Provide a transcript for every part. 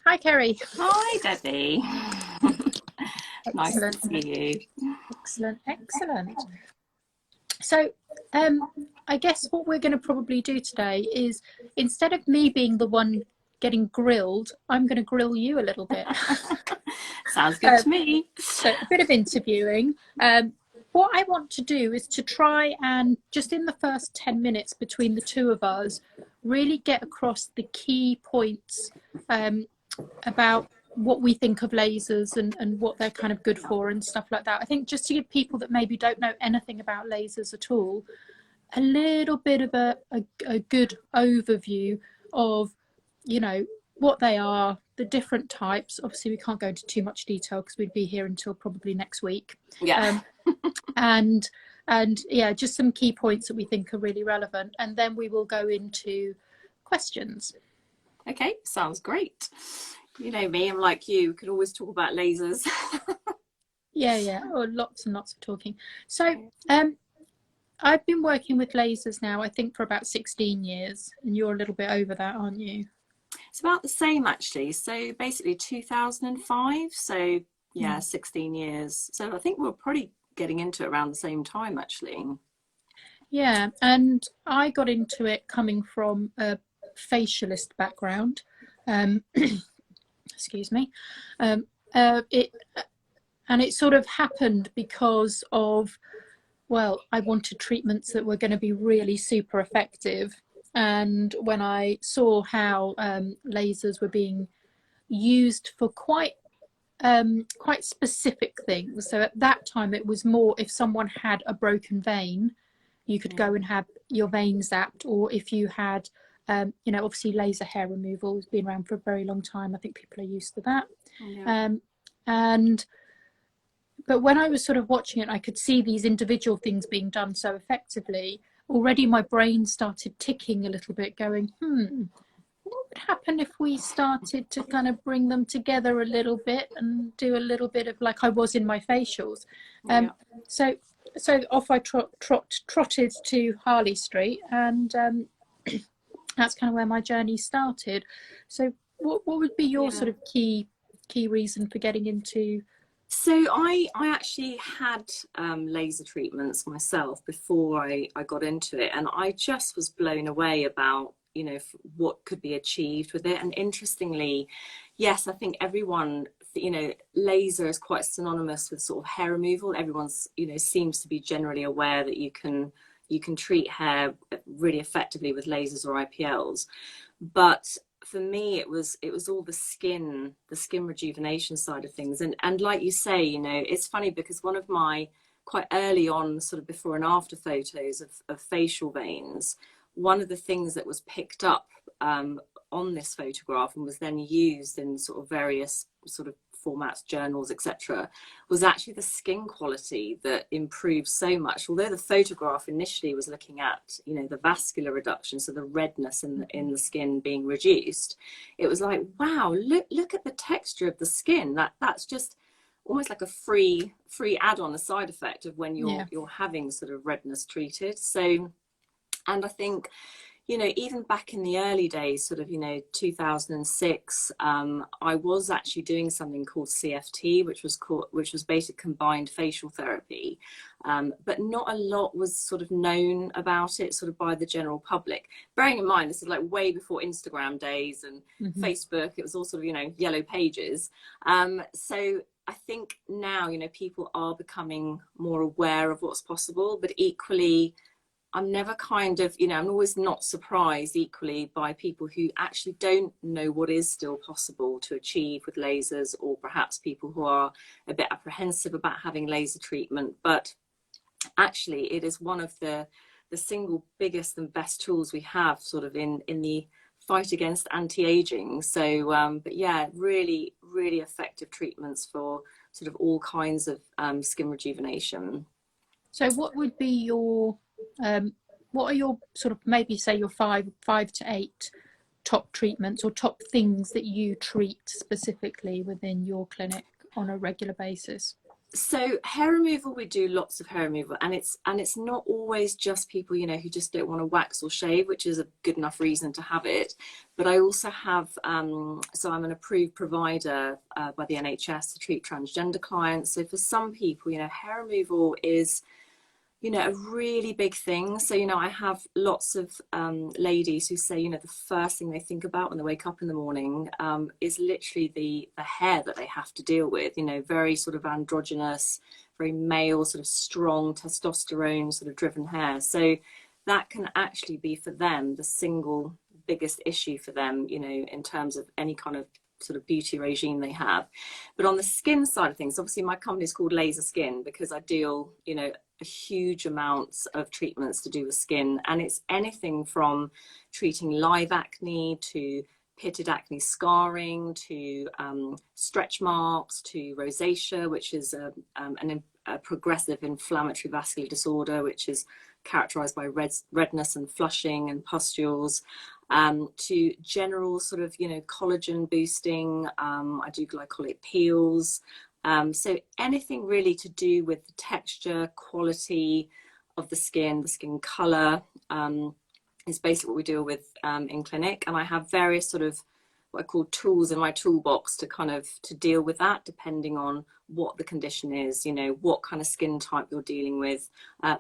Hi, Kerry. Hi, Debbie. Nice to Excellent. see you. Excellent. Excellent. So, I guess what we're going to probably do today is, instead of me being the one getting grilled, I'm going to grill you a little bit. Sounds good to me. So, a bit of interviewing. What I want to do is to try and, just in the first 10 minutes between the two of us, really get across the key points about what we think of lasers and what they're kind of good for and stuff like that. I think just to give people that maybe don't know anything about lasers at all, a little bit of a good overview of, you know, what they are, the different types. Obviously, we can't go into too much detail because we'd be here until probably next week. Yeah. And yeah, just some key points that we think are really relevant. And then we will go into questions. Okay, sounds great. You know me, I'm like you, can always talk about lasers. Yeah. Oh, lots and lots of talking. So I've been working with lasers now, I think, for about 16 years. And you're a little bit over that, aren't you? It's about the same, actually. So basically 2005. So yeah, 16 years. So I think we're probably getting into it around the same time, actually. Yeah, and I got into it coming from a facialist background. Excuse me. It sort of happened because of, well, I wanted treatments that were going to be really super effective. And when I saw how lasers were being used for quite specific things, so at that time it was more if someone had a broken vein, you could go and have your vein zapped, or if you had, you know, obviously laser hair removal has been around for a very long time. I think people are used to that. But when I was sort of watching it, I could see these individual things being done so effectively. Already my brain started ticking a little bit, going, what would happen if we started to kind of bring them together a little bit and do a little bit of like I was in my facials. So off I trotted to Harley Street, and that's kind of where my journey started. So what would be your sort of key reason for getting into? So I actually had laser treatments myself before I got into it, and I just was blown away about, you know, what could be achieved with it. And interestingly, yes, I think everyone, you know, laser is quite synonymous with sort of hair removal. Everyone's, you know, seems to be generally aware that you can treat hair really effectively with lasers or IPLs. But for me, it was all the skin rejuvenation side of things. And like you say, you know, it's funny because one of my quite early on sort of before and after photos of facial veins, one of the things that was picked up on this photograph and was then used in sort of various sort of formats, journals, etc., was actually the skin quality that improved so much. Although the photograph initially was looking at, you know, the vascular reduction, so the redness in the skin being reduced, it was like, wow, look at the texture of the skin. That's just almost like a free add-on, a side effect of when you're having sort of redness treated. So, and I think, you know, even back in the early days, sort of, you know, 2006, I was actually doing something called CFT, which was basic combined facial therapy. But not a lot was sort of known about it sort of by the general public. Bearing in mind, this is like way before Instagram days and Facebook. It was all sort of, you know, yellow pages. So I think now, you know, people are becoming more aware of what's possible, but equally, I'm never kind of, you know, I'm always not surprised equally by people who actually don't know what is still possible to achieve with lasers, or perhaps people who are a bit apprehensive about having laser treatment. But actually, it is one of the single biggest and best tools we have sort of in the fight against anti-aging. So, but yeah, really, really effective treatments for sort of all kinds of skin rejuvenation. So what would be your what are your sort of, maybe say your five to eight top treatments or top things that you treat specifically within your clinic on a regular basis? So hair removal, we do lots of hair removal, and it's not always just people, you know, who just don't want to wax or shave, which is a good enough reason to have it. But I also have, so I'm an approved provider by the NHS to treat transgender clients. So for some people, you know, hair removal is, you know, a really big thing. So, you know, I have lots of ladies who say, you know, the first thing they think about when they wake up in the morning is literally the hair that they have to deal with, you know, very sort of androgynous, very male, sort of strong testosterone sort of driven hair. So that can actually be for them the single biggest issue for them, you know, in terms of any kind of sort of beauty regime they have. But on the skin side of things, obviously my company is called Laser Skin because I deal, you know, a huge amounts of treatments to do with skin, and it's anything from treating live acne to pitted acne scarring to stretch marks to rosacea, which is a progressive inflammatory vascular disorder, which is characterized by redness and flushing and pustules, to general sort of, you know, collagen boosting. I do glycolic peels. So anything really to do with the texture, quality of the skin color, is basically what we deal with in clinic. And I have various sort of what I call tools in my toolbox to kind of to deal with that, depending on what the condition is, you know, what kind of skin type you're dealing with,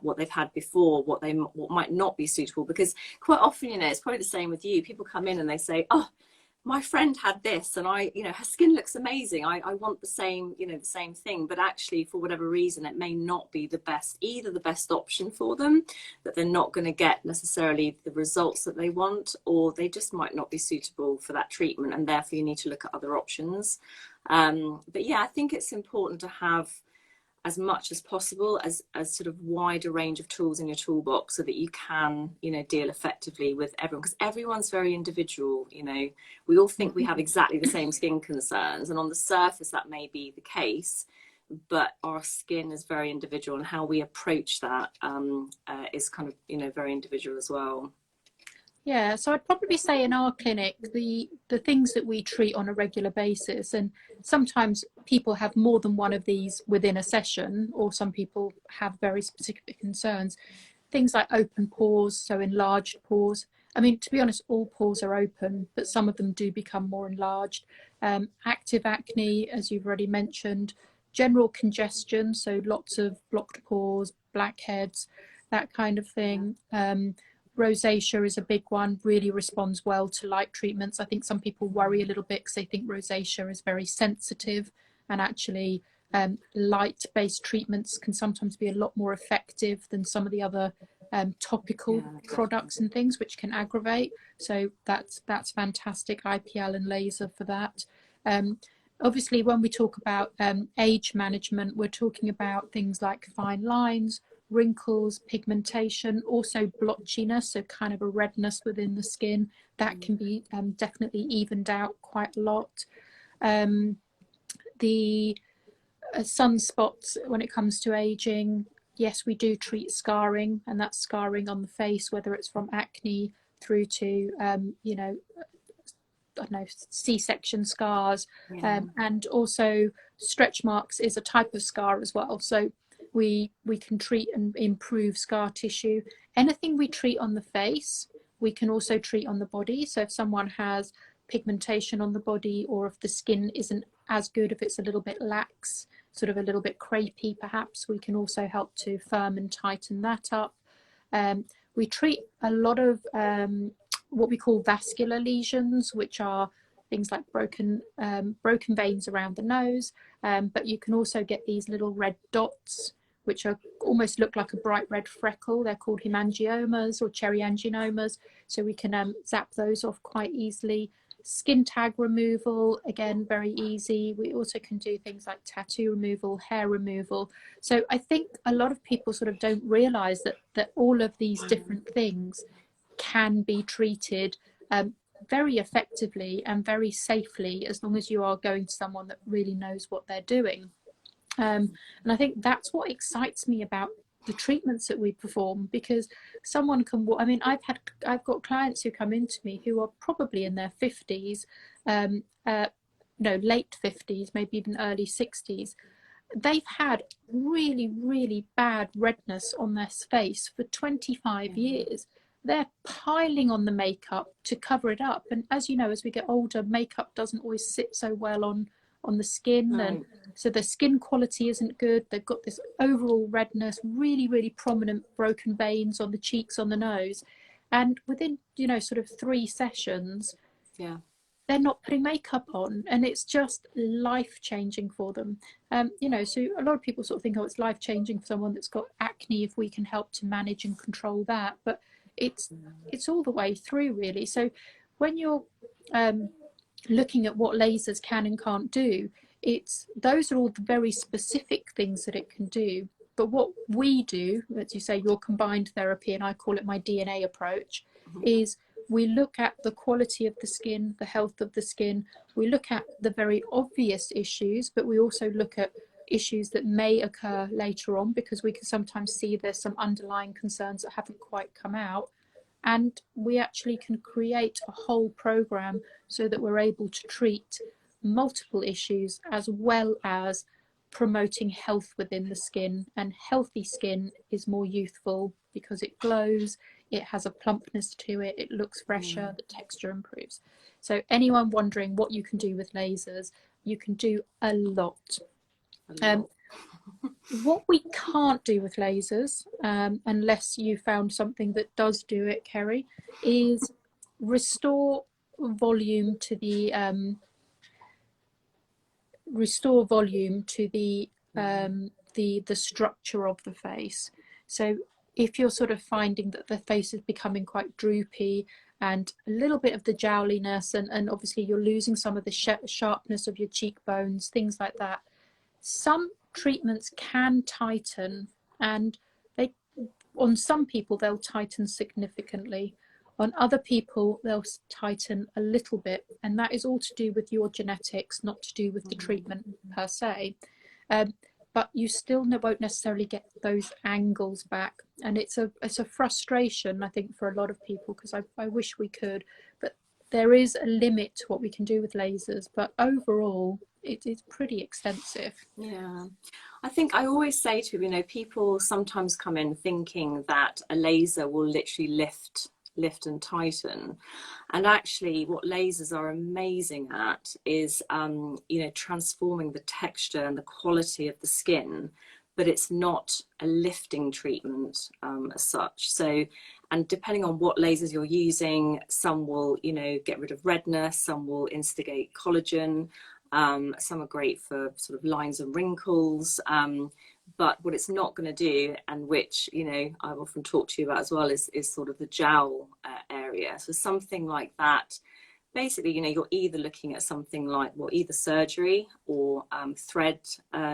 what they've had before, what might not be suitable. Because quite often, you know, it's probably the same with you. People come in and they say, oh, my friend had this and you know, her skin looks amazing. I want the same, you know, the same thing. But actually, for whatever reason, it may not be either the best option for them, that they're not going to get necessarily the results that they want, or they just might not be suitable for that treatment. And therefore, you need to look at other options. But yeah, I think it's important to have as much as possible as sort of wide a range of tools in your toolbox so that you can, you know, deal effectively with everyone, because everyone's very individual. You know, we all think we have exactly the same skin concerns, and on the surface that may be the case, but our skin is very individual, and how we approach that is kind of, you know, very individual as well. Yeah, so I'd probably say in our clinic, the things that we treat on a regular basis, and sometimes people have more than one of these within a session, or some people have very specific concerns. Things like open pores, so enlarged pores. I mean, to be honest, all pores are open, but some of them do become more enlarged. Active acne, as you've already mentioned, general congestion, so lots of blocked pores, blackheads, that kind of thing. Rosacea is a big one, really responds well to light treatments. I think some people worry a little bit because they think rosacea is very sensitive, and actually light-based treatments can sometimes be a lot more effective than some of the other topical products and things, which can aggravate. So that's fantastic, IPL and laser for that. Obviously, when we talk about age management, we're talking about things like fine lines, wrinkles, pigmentation, also blotchiness, so kind of a redness within the skin that can be definitely evened out quite a lot. The sunspots, when it comes to aging, yes, we do treat scarring, and that's scarring on the face, whether it's from acne through to you know, I don't know, C-section scars, and also stretch marks is a type of scar as well. So we can treat and improve scar tissue. Anything we treat on the face, we can also treat on the body. So if someone has pigmentation on the body, or if the skin isn't as good, if it's a little bit lax, sort of a little bit crepey perhaps, we can also help to firm and tighten that up. We treat a lot of what we call vascular lesions, which are things like broken veins around the nose, but you can also get these little red dots, which almost look like a bright red freckle. They're called hemangiomas or cherry angiomas. So we can zap those off quite easily. Skin tag removal, again, very easy. We also can do things like tattoo removal, hair removal. So I think a lot of people sort of don't realize that all of these different things can be treated very effectively and very safely, as long as you are going to someone that really knows what they're doing. And I think that's what excites me about the treatments that we perform, because someone can, I mean, I've got clients who come into me who are probably in their 50s, no, late 50s, maybe even early 60s, they've had really, really bad redness on their face for 25 years. They're piling on the makeup to cover it up. And as you know, as we get older, makeup doesn't always sit so well on the skin. No. And so the skin quality isn't good. They've got this overall redness, really, really prominent broken veins on the cheeks, on the nose. And within, you know, sort of 3 sessions, Yeah. they're not putting makeup on, and it's just life-changing for them. You know, so a lot of people sort of think, oh, it's life-changing for someone that's got acne if we can help to manage and control that, but it's all the way through, really. So when you're looking at what lasers can and can't do, those are all the very specific things that it can do. But what we do, as you say, your combined therapy, and I call it my DNA approach, is we look at the quality of the skin, the health of the skin. We look at the very obvious issues, but we also look at issues that may occur later on, because we can sometimes see there's some underlying concerns that haven't quite come out. And we actually can create a whole program so that we're able to treat multiple issues, as well as promoting health within the skin. And healthy skin is more youthful because it glows, it has a plumpness to it, it looks fresher, the texture improves. So anyone wondering what you can do with lasers, you can do a lot. What we can't do with lasers, unless you found something that does do it, Kerry, is restore volume to the the structure of the face. So if you're sort of finding that the face is becoming quite droopy and a little bit of the jowliness, and obviously you're losing some of the sharpness of your cheekbones, things like that, some treatments can tighten, and on some people they'll tighten significantly. On other people they'll tighten a little bit, and that is all to do with your genetics, not to do with the treatment per se. But you still won't necessarily get those angles back, and it's a frustration, I think, for a lot of people, because I wish we could, but there is a limit to what we can do with lasers. But overall it is pretty extensive. Yeah, I think I always say to people, people sometimes come in thinking that a laser will literally lift and tighten, and actually what lasers are amazing at is transforming the texture and the quality of the skin, but it's not a lifting treatment as such. So, and depending on what lasers you're using, some will get rid of redness, some will instigate collagen, some are great for sort of lines and wrinkles, but what it's not going to do, and which I often talk to you about as well, is sort of the jowl area. So something like that, basically, you're either looking at something like, well, either surgery or thread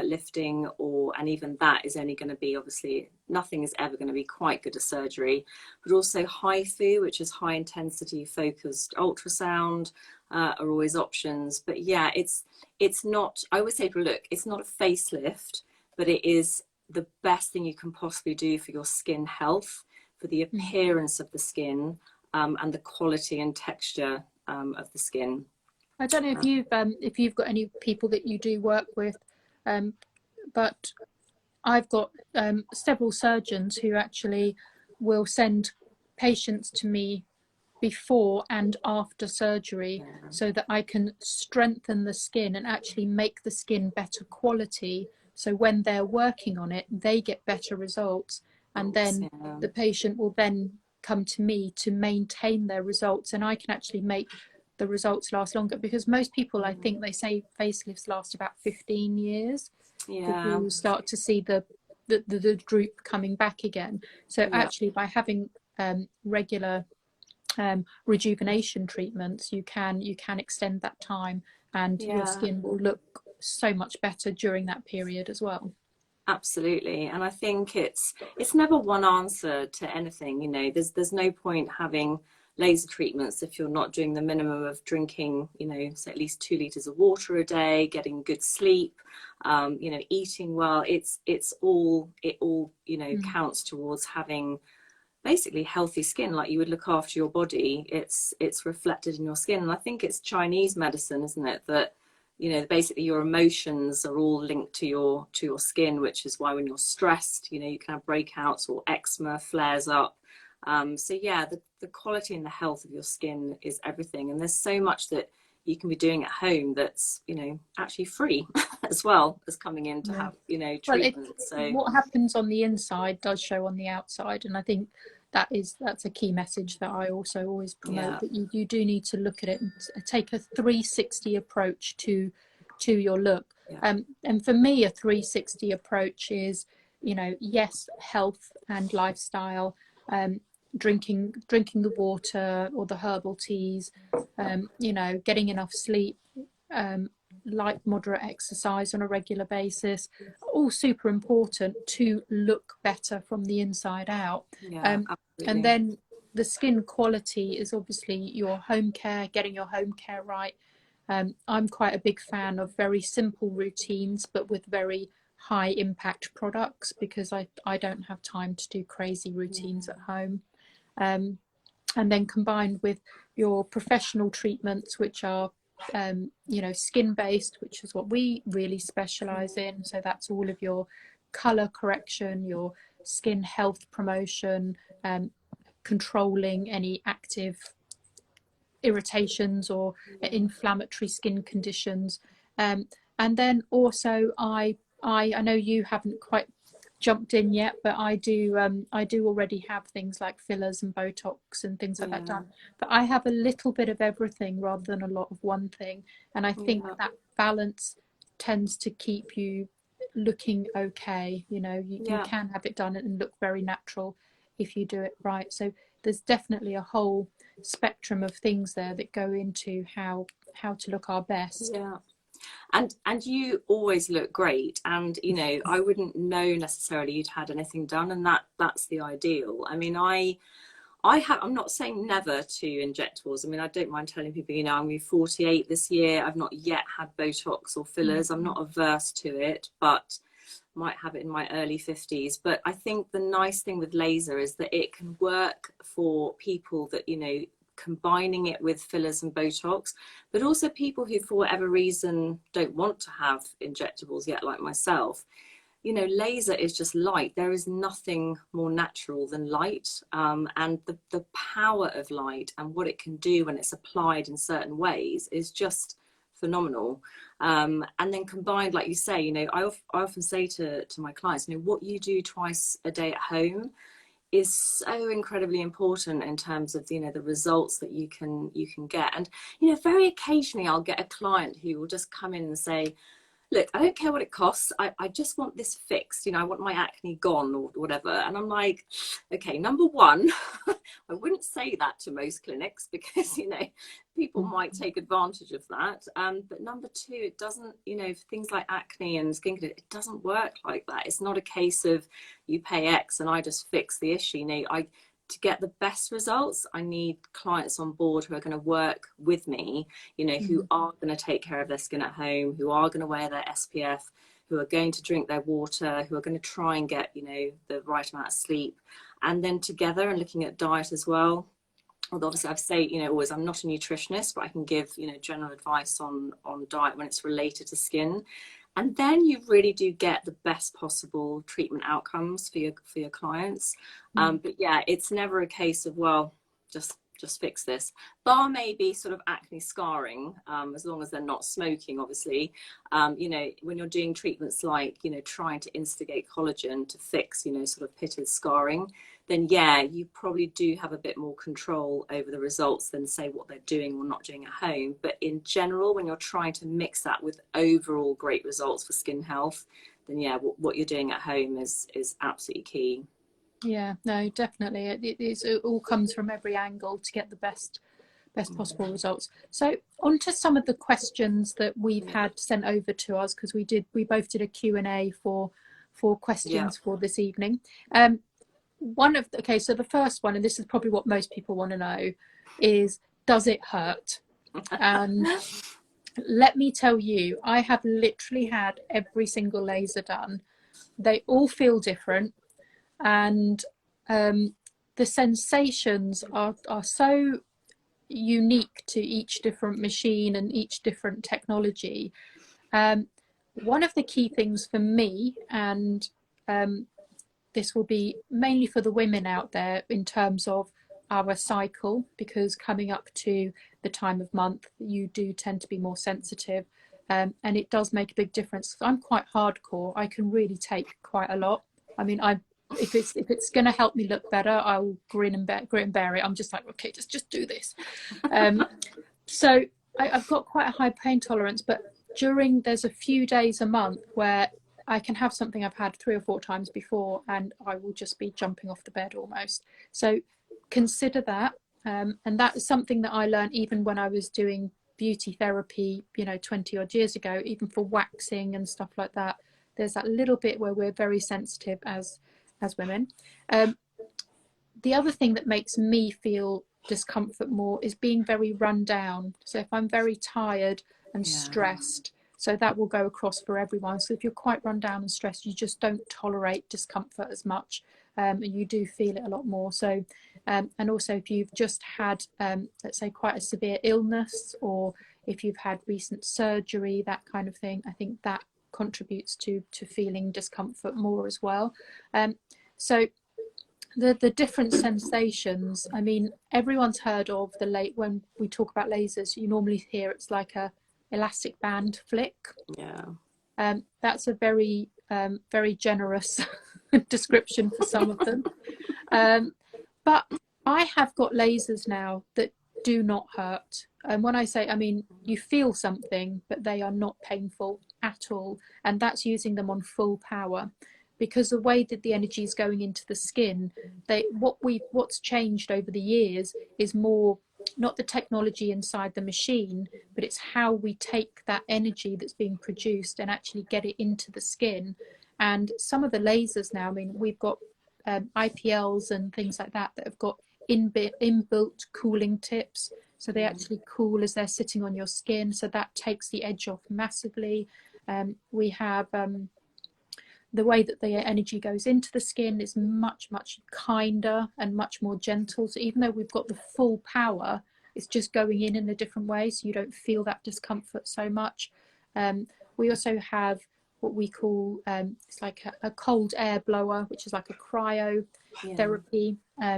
lifting, and even that is only going to be, obviously nothing is ever going to be quite good as surgery, but also HIFU, which is high intensity focused ultrasound, are always options. But yeah, it's not, I always say to people, look, it's not a facelift, but it is the best thing you can possibly do for your skin health, for the appearance of the skin, and the quality and texture of the skin. I don't know if you've got any people that you do work with, but I've got several surgeons who actually will send patients to me before and after surgery, so that I can strengthen the skin and actually make the skin better quality, so when they're working on it they get better results, and then the patient will then come to me to maintain their results, and I can actually make the results last longer, because most people, I think they say facelifts last about 15 years before you start to see the droop coming back again. So actually by having regular rejuvenation treatments, you can extend that time, and your skin will look so much better during that period as well. Absolutely. And I think it's never one answer to anything. There's no point having laser treatments if you're not doing the minimum of drinking, so at least 2 liters of water a day, getting good sleep, eating well. It all counts towards having basically healthy skin. Like you would look after your body, it's reflected in your skin. And I think it's Chinese medicine, isn't it, that you know, basically your emotions are all linked to your skin, which is why when you're stressed, you know, you can have breakouts or eczema flares up. So yeah, the quality and the health of your skin is everything, and there's so much that you can be doing at home that's, you know, actually free as well as coming in to have, you know, treatment. So what happens on the inside does show on the outside, and I think that's a key message that I also always promote, that you do need to look at it and take a 360 approach to your look. And for me, a 360 approach is, you know, yes, health and lifestyle, drinking the water or the herbal teas, you know, getting enough sleep, light moderate exercise on a regular basis, all super important to look better from the inside out. And then the skin quality is obviously your home care, getting your home care right. I'm quite a big fan of very simple routines but with very high impact products, because I don't have time to do crazy routines at home. And then combined with your professional treatments, which are you know, skin based, which is what we really specialize in. So that's all of your color correction, your skin health promotion, controlling any active irritations or inflammatory skin conditions. And then also I know you haven't quite jumped in yet, but I do already have things like fillers and Botox and things like that done, but I have a little bit of everything rather than a lot of one thing, and I think that balance tends to keep you looking okay. You know, you can have it done and look very natural if you do it right. So there's definitely a whole spectrum of things there that go into how to look our best. And you always look great, and you know, I wouldn't know necessarily you'd had anything done, and that's the ideal. I mean, I'm not saying never to injectables. I mean, I don't mind telling people, you know, I'm going to be 48 this year. I've not yet had Botox or fillers. I'm not averse to it, but might have it in my early 50s. But I think the nice thing with laser is that it can work for people that, you know, combining it with fillers and Botox, but also people who for whatever reason don't want to have injectables yet, like myself. You know, laser is just light. There is nothing more natural than light, and the power of light and what it can do when it's applied in certain ways is just phenomenal. And then combined, like you say, you know, I often say to my clients, you know, what you do twice a day at home is so incredibly important in terms of, you know, the results that you can get. And, you know, very occasionally I'll get a client who will just come in and say, look, I don't care what it costs. I just want this fixed. You know, I want my acne gone or whatever. And I'm like, okay, number one, I wouldn't say that to most clinics because, you know, people might take advantage of that. But number two, it doesn't, you know, things like acne and skin condition, it doesn't work like that. It's not a case of you pay X and I just fix the issue. You know, to get the best results, I need clients on board who are going to work with me, you know, who are going to take care of their skin at home, who are going to wear their SPF, who are going to drink their water, who are going to try and get, you know, the right amount of sleep. And then together and looking at diet as well. Although obviously I've said, you know, always I'm not a nutritionist, but I can give, you know, general advice on diet when it's related to skin. And then you really do get the best possible treatment outcomes for your clients. But yeah, it's never a case of, well, just fix this. Bar maybe sort of acne scarring, as long as they're not smoking, obviously. You know, when you're doing treatments like, you know, trying to instigate collagen to fix, you know, sort of pitted scarring, then yeah, you probably do have a bit more control over the results than say what they're doing or not doing at home. But in general, when you're trying to mix that with overall great results for skin health, then yeah, what you're doing at home is absolutely key. Yeah, no, definitely. It all comes from every angle to get the best possible results. So on to some of the questions that we've had sent over to us, because we both did a Q&A for questions for this evening. So the first one, and this is probably what most people want to know, is does it hurt? And let me tell you, I have literally had every single laser done. They all feel different, and the sensations are so unique to each different machine and each different technology. One of the key things for me, and this will be mainly for the women out there in terms of our cycle, because coming up to the time of month, you do tend to be more sensitive, and it does make a big difference. I'm quite hardcore. I can really take quite a lot. I mean, if it's going to help me look better, I will grin and bear it. I'm just like, okay, just do this. So I've got quite a high pain tolerance, but there's a few days a month where I can have something I've had 3 or 4 times before, and I will just be jumping off the bed almost. So consider that. And that is something that I learned even when I was doing beauty therapy, 20 odd years ago, even for waxing and stuff like that. There's that little bit where we're very sensitive as women. The other thing that makes me feel discomfort more is being very run down. So if I'm very tired and stressed, so that will go across for everyone. So if you're quite run down and stressed, you just don't tolerate discomfort as much, and you do feel it a lot more. So and also if you've just had let's say quite a severe illness, or if you've had recent surgery, that kind of thing, I think that contributes to feeling discomfort more as well. So the different sensations, I mean, everyone's heard of when we talk about lasers, you normally hear it's like a elastic band flick. That's a very very generous description for some of them, but I have got lasers now that do not hurt. And when I say, I mean, you feel something, but they are not painful at all, and that's using them on full power, because the way that the energy is going into the skin, what's changed over the years is more not the technology inside the machine, but it's how we take that energy that's being produced and actually get it into the skin. And some of the lasers now, I mean, we've got IPLs and things like that have got inbuilt cooling tips, so they actually cool as they're sitting on your skin, so that takes the edge off massively. We have the way that the energy goes into the skin is much kinder and much more gentle. So even though we've got the full power, it's just going in a different way, so you don't feel that discomfort so much. We also have what we call it's like a cold air blower, which is like a cryotherapy,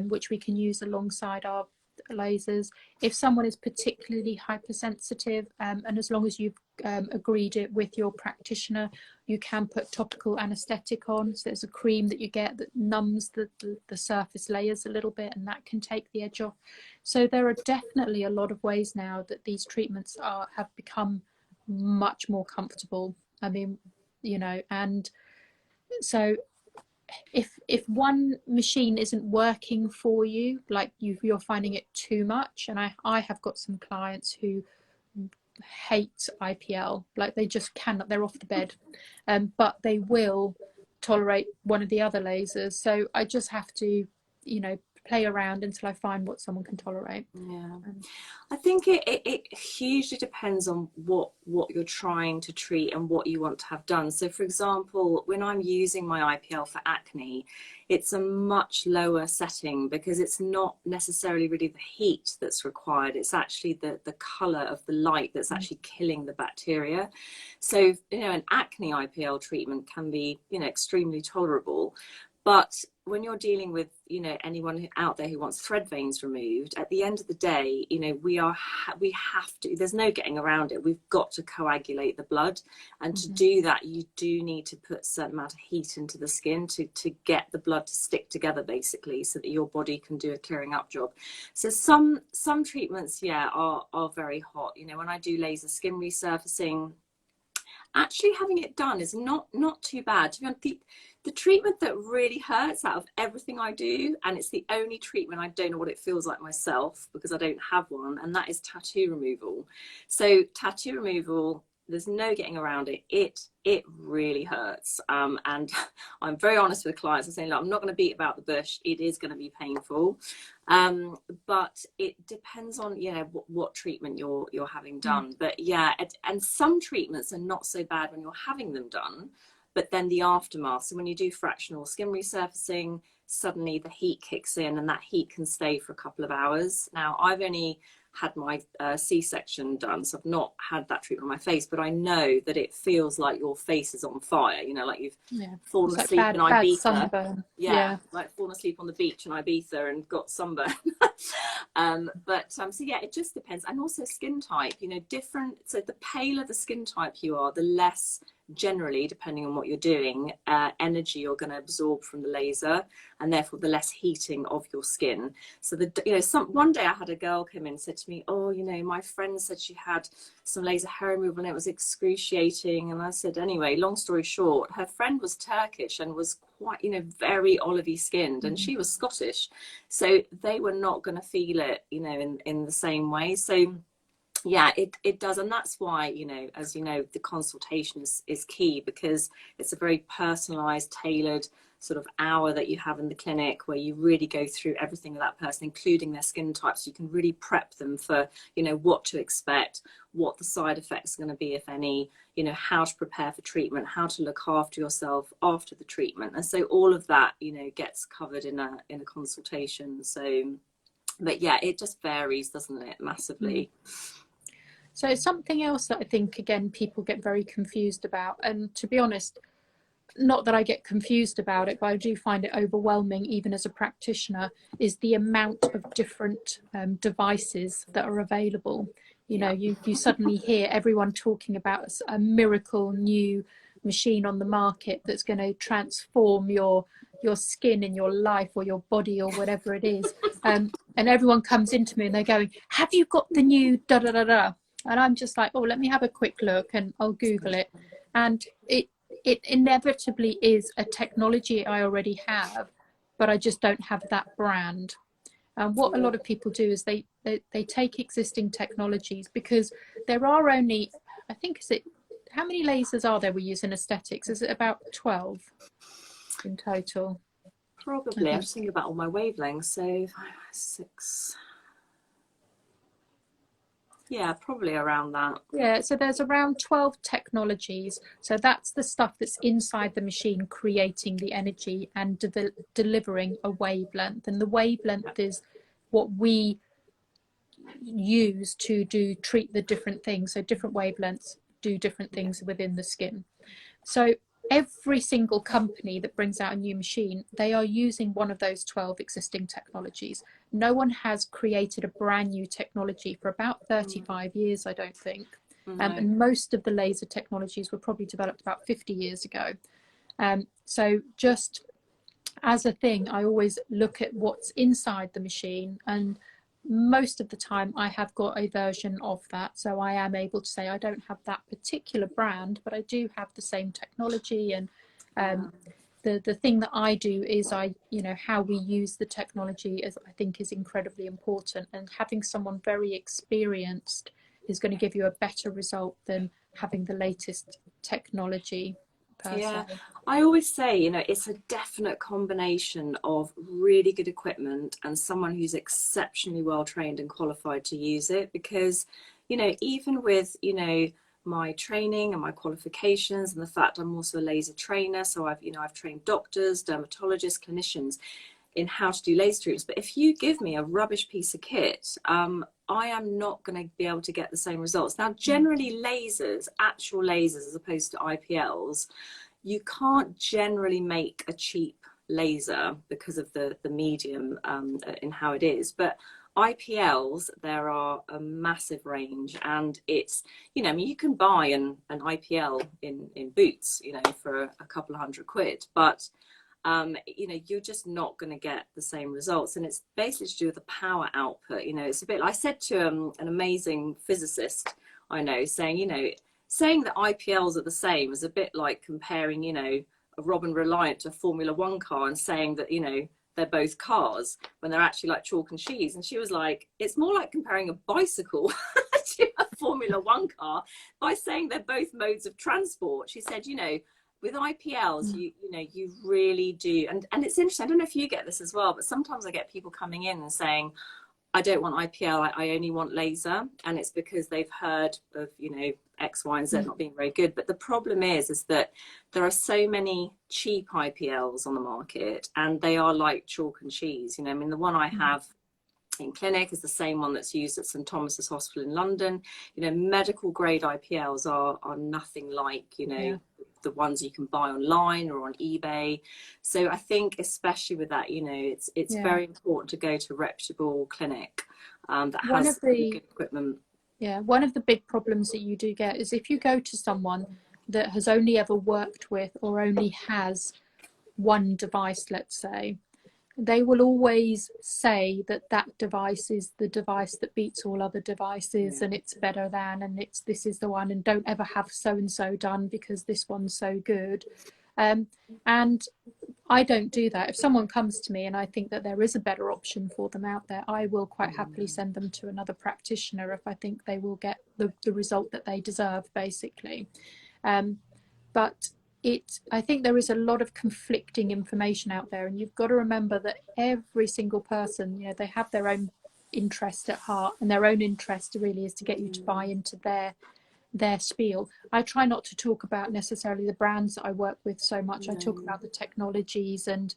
which we can use alongside our lasers if someone is particularly hypersensitive, and as long as you've agreed it with your practitioner, you can put topical anesthetic on. So there's a cream that you get that numbs the surface layers a little bit, and that can take the edge off. So there are definitely a lot of ways now that these treatments have become much more comfortable. I mean, and so if one machine isn't working for you, like you're finding it too much, and I have got some clients who hate IPL, like they just cannot, they're off the bed, but they will tolerate one of the other lasers. So I just have to play around until I find what someone can tolerate. I think it hugely depends on what you're trying to treat and what you want to have done. So for example, when I'm using my IPL for acne, it's a much lower setting because it's not necessarily really the heat that's required. It's actually the color of the light that's actually killing the bacteria. So an acne IPL treatment can be extremely tolerable. But when you're dealing with, anyone out there who wants thread veins removed, at the end of the day, we have to, there's no getting around it. We've got to coagulate the blood. And to do that, you do need to put a certain amount of heat into the skin to get the blood to stick together, basically, so that your body can do a clearing up job. So some treatments, are very hot. When I do laser skin resurfacing, actually having it done is not too bad. To be honest, the treatment that really hurts out of everything I do, and it's the only treatment I don't know what it feels like myself because I don't have one, and that is tattoo removal. So tattoo removal, there's no getting around it. It really hurts, and I'm very honest with clients. I'm saying, look, I'm not going to beat about the bush. It is going to be painful, but it depends on what treatment you're having done. But and some treatments are not so bad when you're having them done, but then the aftermath. So when you do fractional skin resurfacing, suddenly the heat kicks in, and that heat can stay for a couple of hours. Now, I've only had my C-section done, so I've not had that treatment on my face, but I know that it feels like your face is on fire, you know, like you've fallen it's asleep like in bad Ibiza. sunburn. Yeah, like fallen asleep on the beach in Ibiza and got sunburn. So yeah, it just depends. And also skin type, you know, different. So the paler the skin type you are, the less, generally, depending on what you're doing, energy you're going to absorb from the laser, and therefore the less heating of your skin. So one day I had a girl come in and said to me, oh, you know, my friend said she had some laser hair removal and it was excruciating. And I said, anyway, long story short, her friend was Turkish and was quite, you know, very olivey skinned, and she was Scottish, so they were not going to feel it, you know, in the same way. So yeah, it does. And that's why, you know, as you know, the consultation is key, because it's a very personalized, tailored sort of hour that you have in the clinic, where you really go through everything with that person, including their skin type, so you can really prep them for, you know, what to expect, what the side effects are going to be, if any, you know, how to prepare for treatment, how to look after yourself after the treatment. And so all of that, you know, gets covered in a consultation. So, but yeah, it just varies, doesn't it, massively. So something else that I think, again, people get very confused about, and to be honest, not that I get confused about it, but I do find it overwhelming even as a practitioner, is the amount of different devices that are available. You know, you suddenly hear everyone talking about a miracle new machine on the market that's going to transform your skin and your life or your body or whatever it is. And everyone comes into me and they're going, have you got the new da da da da? And I'm just like, oh, let me have a quick look, and I'll Google it. And it inevitably is a technology I already have, but I just don't have that brand. And what a lot of people do is they take existing technologies, because there are only, I think, how many lasers are there we use in aesthetics? Is it about 12 in total? Probably. I'm just thinking about all my wavelengths. So 5, 6. Yeah, probably around that. Yeah, so there's around 12 technologies. So that's the stuff that's inside the machine, creating the energy and delivering a wavelength. And the wavelength is what we use to treat the different things. So different wavelengths do different things within the skin. So every single company that brings out a new machine, they are using one of those 12 existing technologies. No one has created a brand new technology for about 35 years, I don't think. And most of the laser technologies were probably developed about 50 years ago. So just as a thing, I always look at what's inside the machine, and most of the time I have got a version of that, so I am able to say I don't have that particular brand, but I do have the same technology. And the thing that I do is how we use the technology I think is incredibly important, and having someone very experienced is going to give you a better result than having the latest technology. Yeah, I always say, you know, it's a definite combination of really good equipment and someone who's exceptionally well trained and qualified to use it. Because, you know, even with, you know, my training and my qualifications and the fact I'm also a laser trainer, so I've trained doctors, dermatologists, clinicians in how to do laser treatments. But if you give me a rubbish piece of kit, I am not going to be able to get the same results. Now, generally lasers, actual lasers as opposed to IPLs, you can't generally make a cheap laser because of the medium in how it is. But IPLs, there are a massive range, and it's, you know, I mean, you can buy an IPL in Boots, you know, for a couple of £100, but you know, you're just not going to get the same results. And it's basically to do with the power output. You know, it's a bit, I said to an amazing physicist I know, saying, you know, saying that IPLs are the same is a bit like comparing, you know, a Robin Reliant to a Formula One car and saying that, you know, they're both cars when they're actually like chalk and cheese. And she was like, it's more like comparing a bicycle to a Formula One car by saying they're both modes of transport. She said, you know, with IPLs, you know, you really do. And it's interesting. I don't know if you get this as well, but sometimes I get people coming in and saying, I don't want IPL, I only want laser. And it's because they've heard of, you know, X, Y, and Z not being very good. But the problem is that there are so many cheap IPLs on the market, and they are like chalk and cheese. You know, I mean, the one I have in clinic is the same one that's used at St Thomas's Hospital in London. You know, medical grade IPLs are nothing like, you know, the ones you can buy online or on eBay. So I think especially with that, you know, it's very important to go to a reputable clinic that has good equipment. Yeah, one of the big problems that you do get is if you go to someone that has only ever worked with or only has one device, let's say, they will always say that that device is the device that beats all other devices and it's better than, and this is the one, and don't ever have so and so done because this one's so good. And I don't do that. If someone comes to me and I think that there is a better option for them out there, I will quite happily send them to another practitioner if I think they will get the result that they deserve, basically. But I think there is a lot of conflicting information out there, and you've got to remember that every single person, you know, they have their own interest at heart, and their own interest really is to get you to buy into their spiel. I try not to talk about necessarily the brands that I work with so much. I talk about the technologies and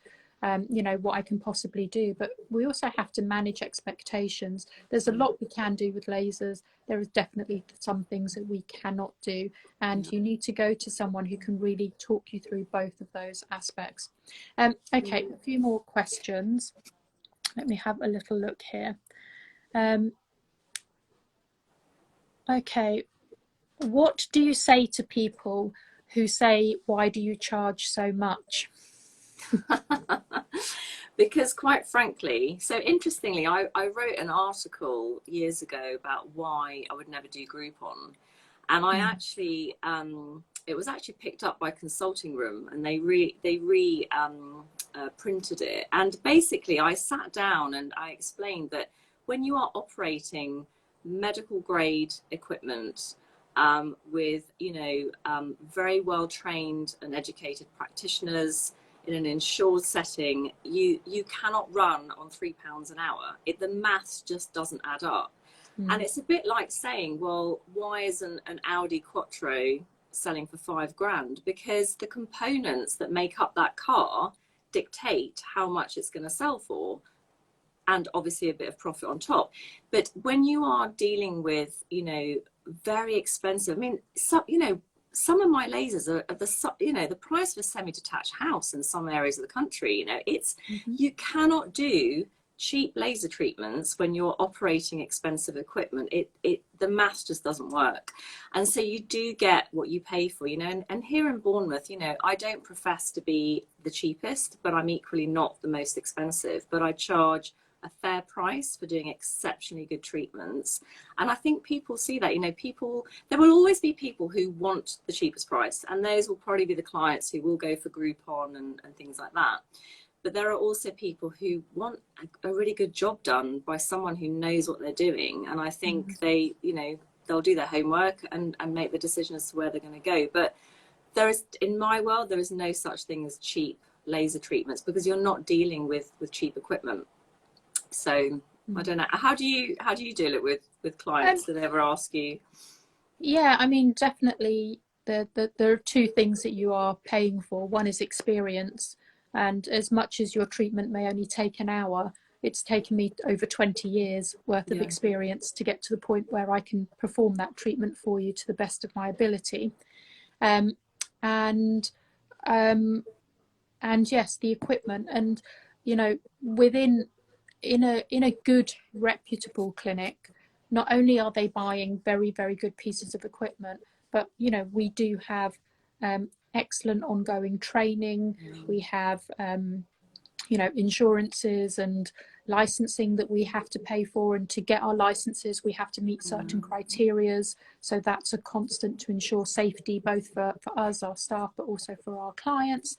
you know, what I can possibly do, but we also have to manage expectations. There's a lot we can do with lasers. There is definitely some things that we cannot do, and you need to go to someone who can really talk you through both of those aspects. Okay, a few more questions. Let me have a little look here. Okay, what do you say to people who say, why do you charge so much? Because quite frankly, so interestingly, I wrote an article years ago about why I would never do Groupon. And I actually, it was actually picked up by Consulting Room, and they printed it. And basically I sat down and I explained that when you are operating medical grade equipment, with, you know, very well trained and educated practitioners in an insured setting, you cannot run on £3 an hour. The maths just doesn't add up. And it's a bit like saying, well, why isn't an Audi Quattro selling for £5,000? Because the components that make up that car dictate how much it's going to sell for, and obviously a bit of profit on top. But when you are dealing with, you know, very expensive, I mean, so, you know, some of my lasers are the, you know, the price of a semi-detached house in some areas of the country. You know, it's you cannot do cheap laser treatments when you're operating expensive equipment. The maths just doesn't work. And so you do get what you pay for, you know. And here in Bournemouth, you know, I don't profess to be the cheapest, but I'm equally not the most expensive, but I charge a fair price for doing exceptionally good treatments. And I think people see that, you know, there will always be people who want the cheapest price, and those will probably be the clients who will go for Groupon and things like that. But there are also people who want a really good job done by someone who knows what they're doing. And I think they, you know, they'll do their homework and make the decision as to where they're going to go. But there is, in my world, there is no such thing as cheap laser treatments, because you're not dealing with cheap equipment. So I don't know. How do you deal it with clients that ever ask you? Yeah, I mean, definitely there are two things that you are paying for. One is experience, and as much as your treatment may only take an hour, it's taken me over 20 years worth of experience to get to the point where I can perform that treatment for you to the best of my ability. And yes, the equipment, and you know, in a good reputable clinic, not only are they buying very, very good pieces of equipment, but you know, we do have excellent ongoing training. We have you know, insurances and licensing that we have to pay for, and to get our licenses we have to meet certain criterias, so that's a constant to ensure safety both for us, our staff, but also for our clients.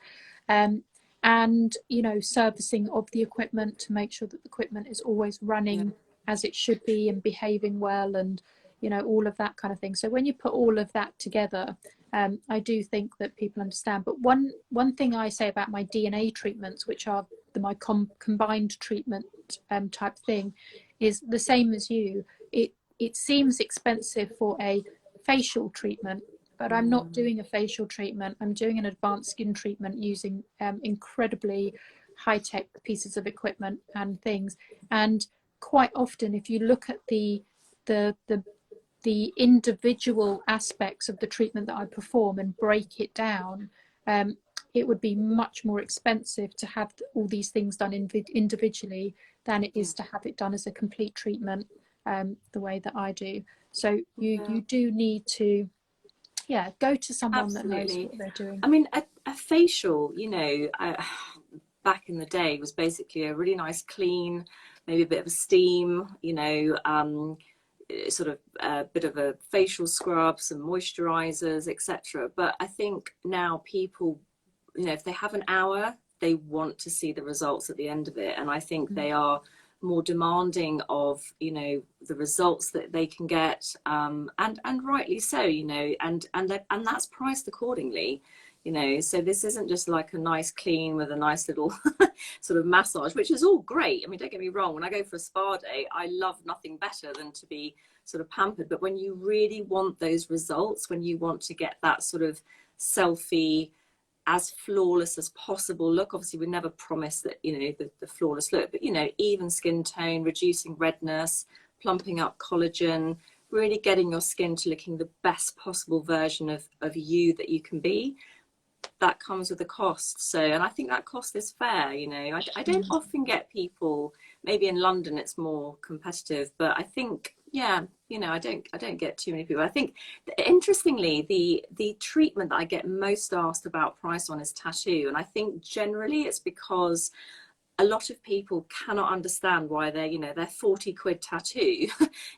And you know, servicing of the equipment to make sure that the equipment is always running as it should be and behaving well, and you know, all of that kind of thing. So when you put all of that together, I do think that people understand. But one thing I say about my DNA treatments, which are my combined treatment type thing, is the same as you. It seems expensive for a facial treatment, but I'm not doing a facial treatment. I'm doing an advanced skin treatment using incredibly high-tech pieces of equipment and things. And quite often, if you look at the individual aspects of the treatment that I perform and break it down, it would be much more expensive to have all these things done individually than it is to have it done as a complete treatment, the way that I do. So you do need to, go to someone that knows what they're doing. I mean, a facial, you know, back in the day was basically a really nice clean, maybe a bit of a steam, you know, sort of a bit of a facial scrub, some moisturizers, etc. But I think now people, you know, if they have an hour, they want to see the results at the end of it. And I think they are more demanding of, you know, the results that they can get, and rightly so, you know, and that's priced accordingly, you know. So this isn't just like a nice clean with a nice little sort of massage, which is all great. I mean, don't get me wrong, when I go for a spa day, I love nothing better than to be sort of pampered. But when you really want those results, when you want to get that sort of selfie, as flawless as possible look, obviously we never promise that, you know, the flawless look, but, you know, even skin tone, reducing redness, plumping up collagen, really getting your skin to looking the best possible version of you that you can be, that comes with a cost. So, and I think that cost is fair, you know. I don't often get people, maybe in London it's more competitive, but I think, yeah, you know, I don't get too many people. I think, interestingly, the treatment that I get most asked about price on is tattoo. And I think generally it's because a lot of people cannot understand why their, you know, their 40 quid tattoo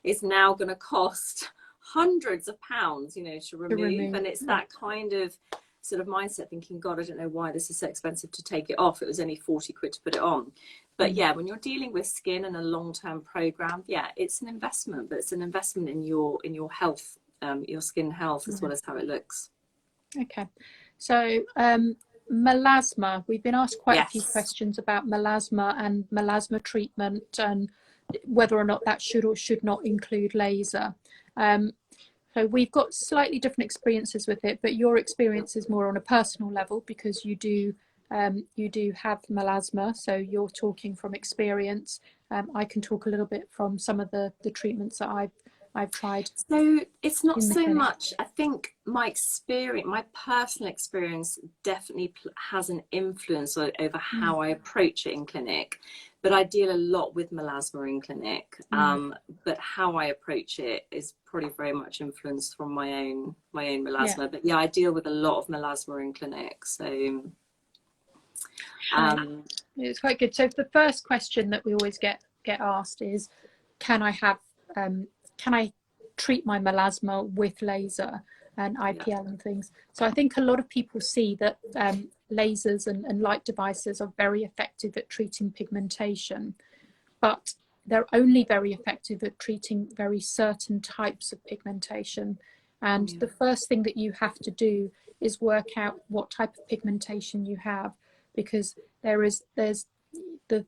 is now going to cost hundreds of pounds, you know, to remove. And it's that kind of sort of mindset, thinking, God, I don't know why this is so expensive to take it off. It was only 40 quid to put it on. But yeah, when you're dealing with skin and a long-term program, yeah, it's an investment, but it's an investment in your health, your skin health, as well as how it looks. Okay. So melasma, we've been asked quite a few questions about melasma and melasma treatment, and whether or not that should or should not include laser. So we've got slightly different experiences with it, but your experience is more on a personal level because you do have melasma, so you're talking from experience. I can talk a little bit from some of the treatments that I've tried. So it's not so much, I think my experience, my personal experience definitely has an influence over how I approach it in clinic. But I deal a lot with melasma in clinic. But how I approach it is probably very much influenced from my own melasma. Yeah. But yeah, I deal with a lot of melasma in clinic. So it's quite good. So the first question that we always get asked is, can I treat my melasma with laser and IPL and things? So I think a lot of people see that lasers and light devices are very effective at treating pigmentation, but they're only very effective at treating very certain types of pigmentation. And the first thing that you have to do is work out what type of pigmentation you have, because there's the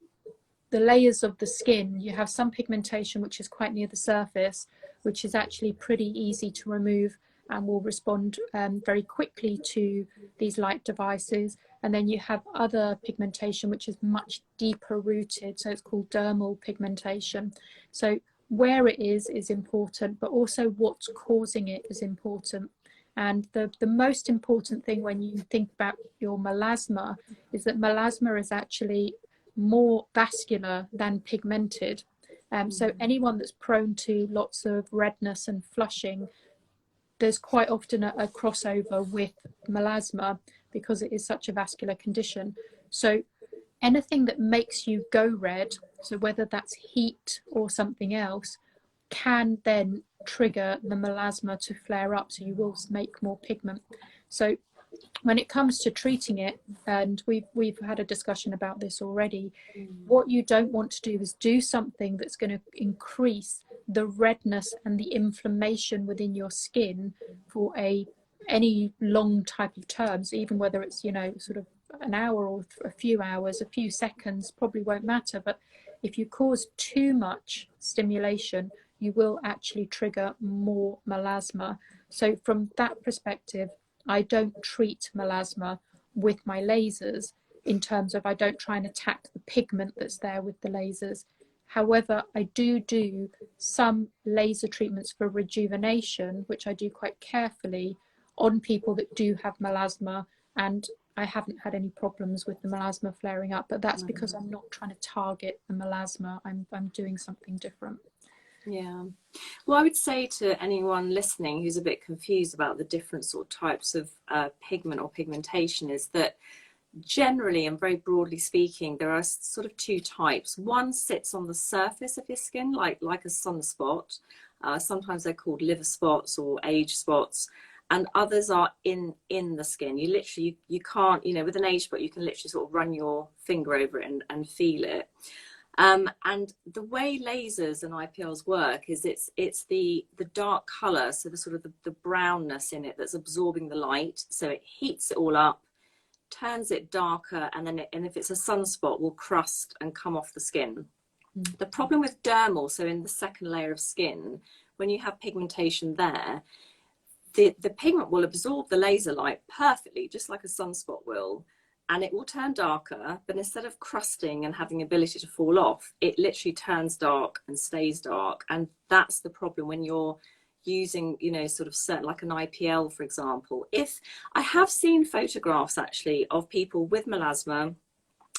layers of the skin. You have some pigmentation which is quite near the surface, which is actually pretty easy to remove and will respond very quickly to these light devices. And then you have other pigmentation which is much deeper rooted, so it's called dermal pigmentation. So where it is important, but also what's causing it is important. And the most important thing when you think about your melasma is that melasma is actually more vascular than pigmented. So anyone that's prone to lots of redness and flushing, there's quite often a crossover with melasma because it is such a vascular condition. So anything that makes you go red, so whether that's heat or something else, can then trigger the melasma to flare up, so you will make more pigment. So when it comes to treating it, and we've had a discussion about this already, what you don't want to do is do something that's going to increase the redness and the inflammation within your skin for any long type of terms, even whether it's, you know, sort of an hour or a few hours, a few seconds, probably won't matter. But if you cause too much stimulation, you will actually trigger more melasma. So from that perspective, I don't treat melasma with my lasers in terms of, I don't try and attack the pigment that's there with the lasers. However, I do some laser treatments for rejuvenation, which I do quite carefully on people that do have melasma, and I haven't had any problems with the melasma flaring up, but that's because I'm not trying to target the melasma. I'm doing something different. Yeah. Well, I would say to anyone listening who's a bit confused about the different sort of types of pigment or pigmentation is that generally and very broadly speaking, there are sort of two types. One sits on the surface of your skin, like a sunspot. Sometimes they're called liver spots or age spots. And others are in the skin. You literally, you can't, you know, with an age spot, you can literally sort of run your finger over it and feel it. And the way lasers and IPLs work is it's the dark color, so the sort of the brownness in it that's absorbing the light. So it heats it all up, turns it darker, and then and if it's a sunspot, will crust and come off the skin. The problem with dermal, so in the second layer of skin, when you have pigmentation there, the pigment will absorb the laser light perfectly, just like a sunspot will, and it will turn darker, but instead of crusting and having the ability to fall off, it literally turns dark and stays dark. And that's the problem when you're using, you know, sort of certain, like an IPL, for example. If I have seen photographs actually of people with melasma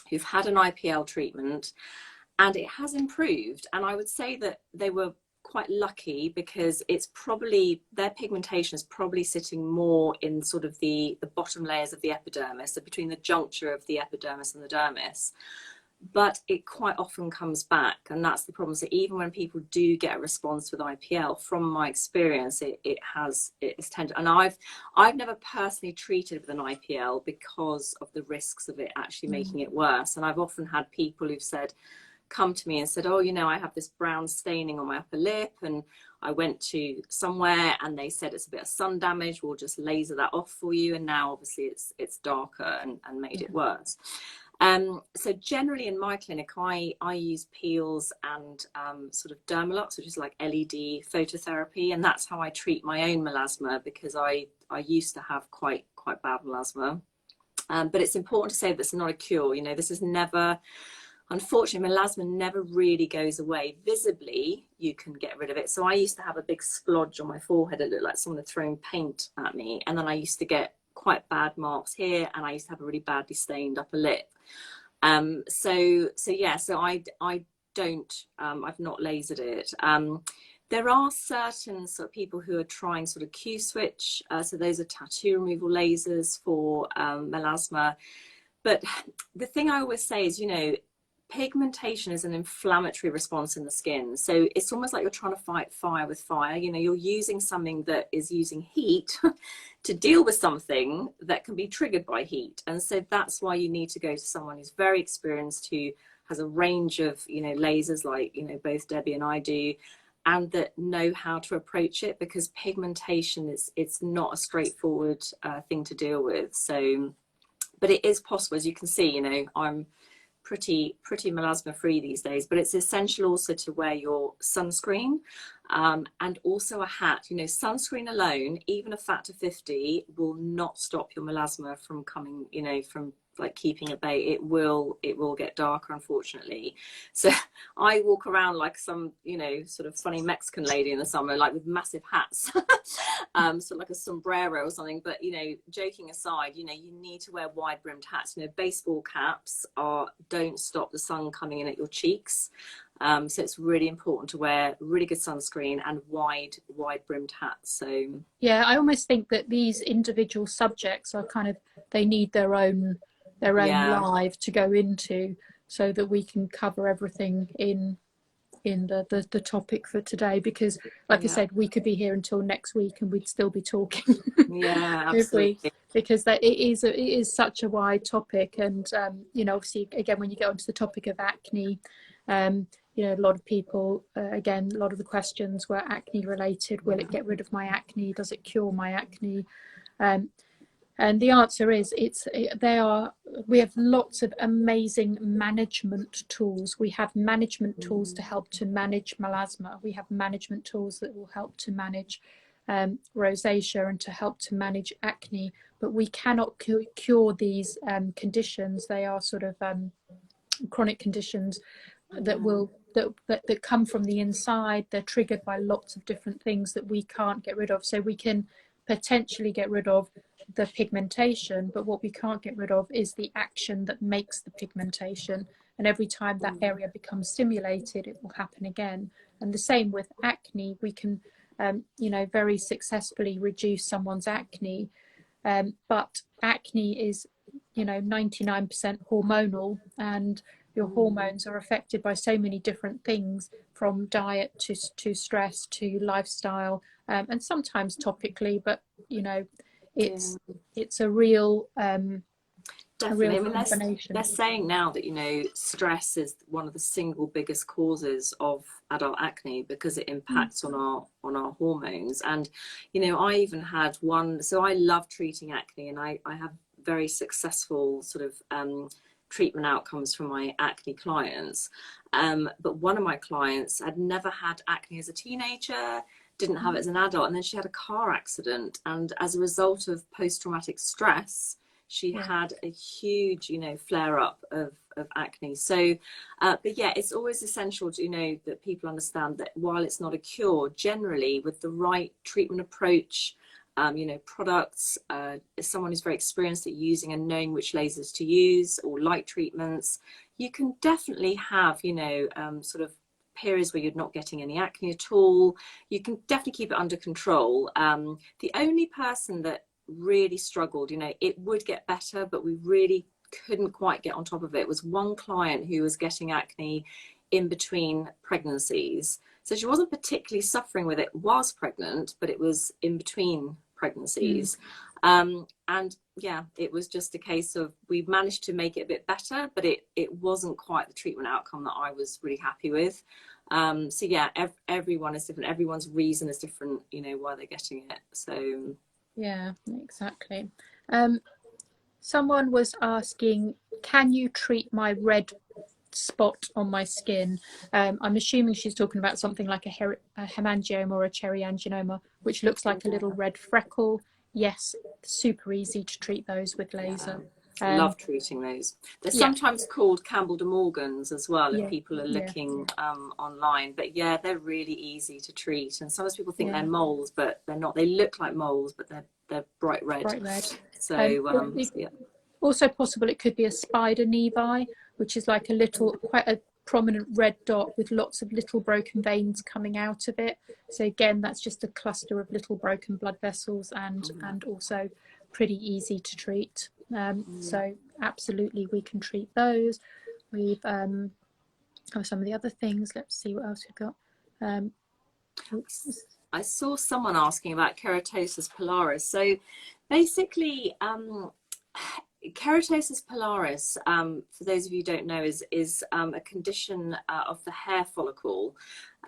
who've had an IPL treatment and it has improved, and I would say that they were quite lucky because it's probably, their pigmentation is probably sitting more in sort of the bottom layers of the epidermis, so between the juncture of the epidermis and the dermis. But it quite often comes back, and that's the problem. So even when people do get a response with IPL, from my experience, it's tended. And I've never personally treated with an IPL because of the risks of it actually making it worse. And I've often had people who've come to me and said, oh, you know, I have this brown staining on my upper lip, and I went to somewhere and they said it's a bit of sun damage, we'll just laser that off for you. And now obviously it's darker and made it worse. So generally in my clinic, I use peels and sort of Dermalux, which is like LED phototherapy, and that's how I treat my own melasma, because I used to have quite bad melasma. But it's important to say that's not a cure. You know, this is never, unfortunately, melasma never really goes away. Visibly, you can get rid of it. So I used to have a big splodge on my forehead. It looked like someone had thrown paint at me. And then I used to get quite bad marks here, and I used to have a really badly stained upper lip. So I don't, I've not lasered it. There are certain sort of people who are trying sort of Q-switch. So those are tattoo removal lasers for melasma. But the thing I always say is, you know, pigmentation is an inflammatory response in the skin. So it's almost like you're trying to fight fire with fire. You know, you're using something that is using heat to deal with something that can be triggered by heat. And so that's why you need to go to someone who's very experienced, who has a range of, you know, lasers like, you know, both Debbie and I do, and that know how to approach it, because pigmentation it's not a straightforward thing to deal with. So, but it is possible. As you can see, you know, I'm pretty melasma free these days, but it's essential also to wear your sunscreen and also a hat. You know, sunscreen alone, even a factor 50, will not stop your melasma from coming, you know, from like keeping at bay. It will get darker, unfortunately. So I walk around like some, you know, sort of funny Mexican lady in the summer, like with massive hats, so like a sombrero or something. But, you know, joking aside, you know, you need to wear wide brimmed hats. You know, baseball caps don't stop the sun coming in at your cheeks. So it's really important to wear really good sunscreen and wide brimmed hats. So yeah, I almost think that these individual subjects are kind of, they need their own live to go into, so that we can cover everything in the topic for today, because like I said, we could be here until next week and we'd still be talking. Yeah, absolutely. Because that it is such a wide topic. And you know, obviously again, when you get onto the topic of acne, you know, a lot of people, again, a lot of the questions were acne related. Will it get rid of my acne? Does it cure my acne? And the answer is, we have lots of amazing management tools. We have management tools to help to manage melasma. We have management tools that will help to manage rosacea and to help to manage acne. But we cannot cure these conditions. They are sort of chronic conditions that will that come from the inside. They're triggered by lots of different things that we can't get rid of. So we can potentially get rid of the pigmentation, but what we can't get rid of is the action that makes the pigmentation. And every time that area becomes stimulated, it will happen again. And the same with acne. We can, you know, very successfully reduce someone's acne, but acne is, you know, 99% hormonal, and your hormones are affected by so many different things, from diet to stress to lifestyle, and sometimes topically, but you know, it's a real Definitely. I mean, combination. they're saying now that, you know, stress is one of the single biggest causes of adult acne because it impacts on our hormones. And, you know, I even had one, so I love treating acne, and I have very successful sort of treatment outcomes from my acne clients. But one of my clients had never had acne as a teenager, didn't have it as an adult, and then she had a car accident. And as a result of post-traumatic stress, she had a huge, you know, flare up of acne. So, but yeah, it's always essential to, you know, that people understand that while it's not a cure, generally with the right treatment approach, you know, products, as someone who's very experienced at using and knowing which lasers to use or light treatments, you can definitely have, you know, sort of periods where you're not getting any acne at all. You can definitely keep it under control. The only person that really struggled, you know, it would get better, but we really couldn't quite get on top of it, was one client who was getting acne in between pregnancies. So she wasn't particularly suffering with it whilst pregnant, but it was in between pregnancies. And yeah, it was just a case of, we managed to make it a bit better, but it wasn't quite the treatment outcome that I was really happy with. So yeah, everyone is different. Everyone's reason is different, you know, why they're getting it. So yeah, exactly. Someone was asking, can you treat my red spot on my skin? I'm assuming she's talking about something like a hemangioma or a cheryangioma, which looks like a little red freckle. Yes, super easy to treat those with laser. Love treating those. They're sometimes called Campbell de Morgans as well, if people are looking online. But yeah, they're really easy to treat. And sometimes people think they're moles, but they're not. They look like moles, but they're bright red. Bright red. So yeah. Also possible it could be a spider nevi, which is like a little, quite a prominent red dot with lots of little broken veins coming out of it. So again, that's just a cluster of little broken blood vessels, and also pretty easy to treat. So absolutely we can treat those. We've some of the other things. Let's see what else we've got. I saw someone asking about Keratosis Polaris. So basically, Keratosis Polaris, for those of you who don't know, is a condition of the hair follicle,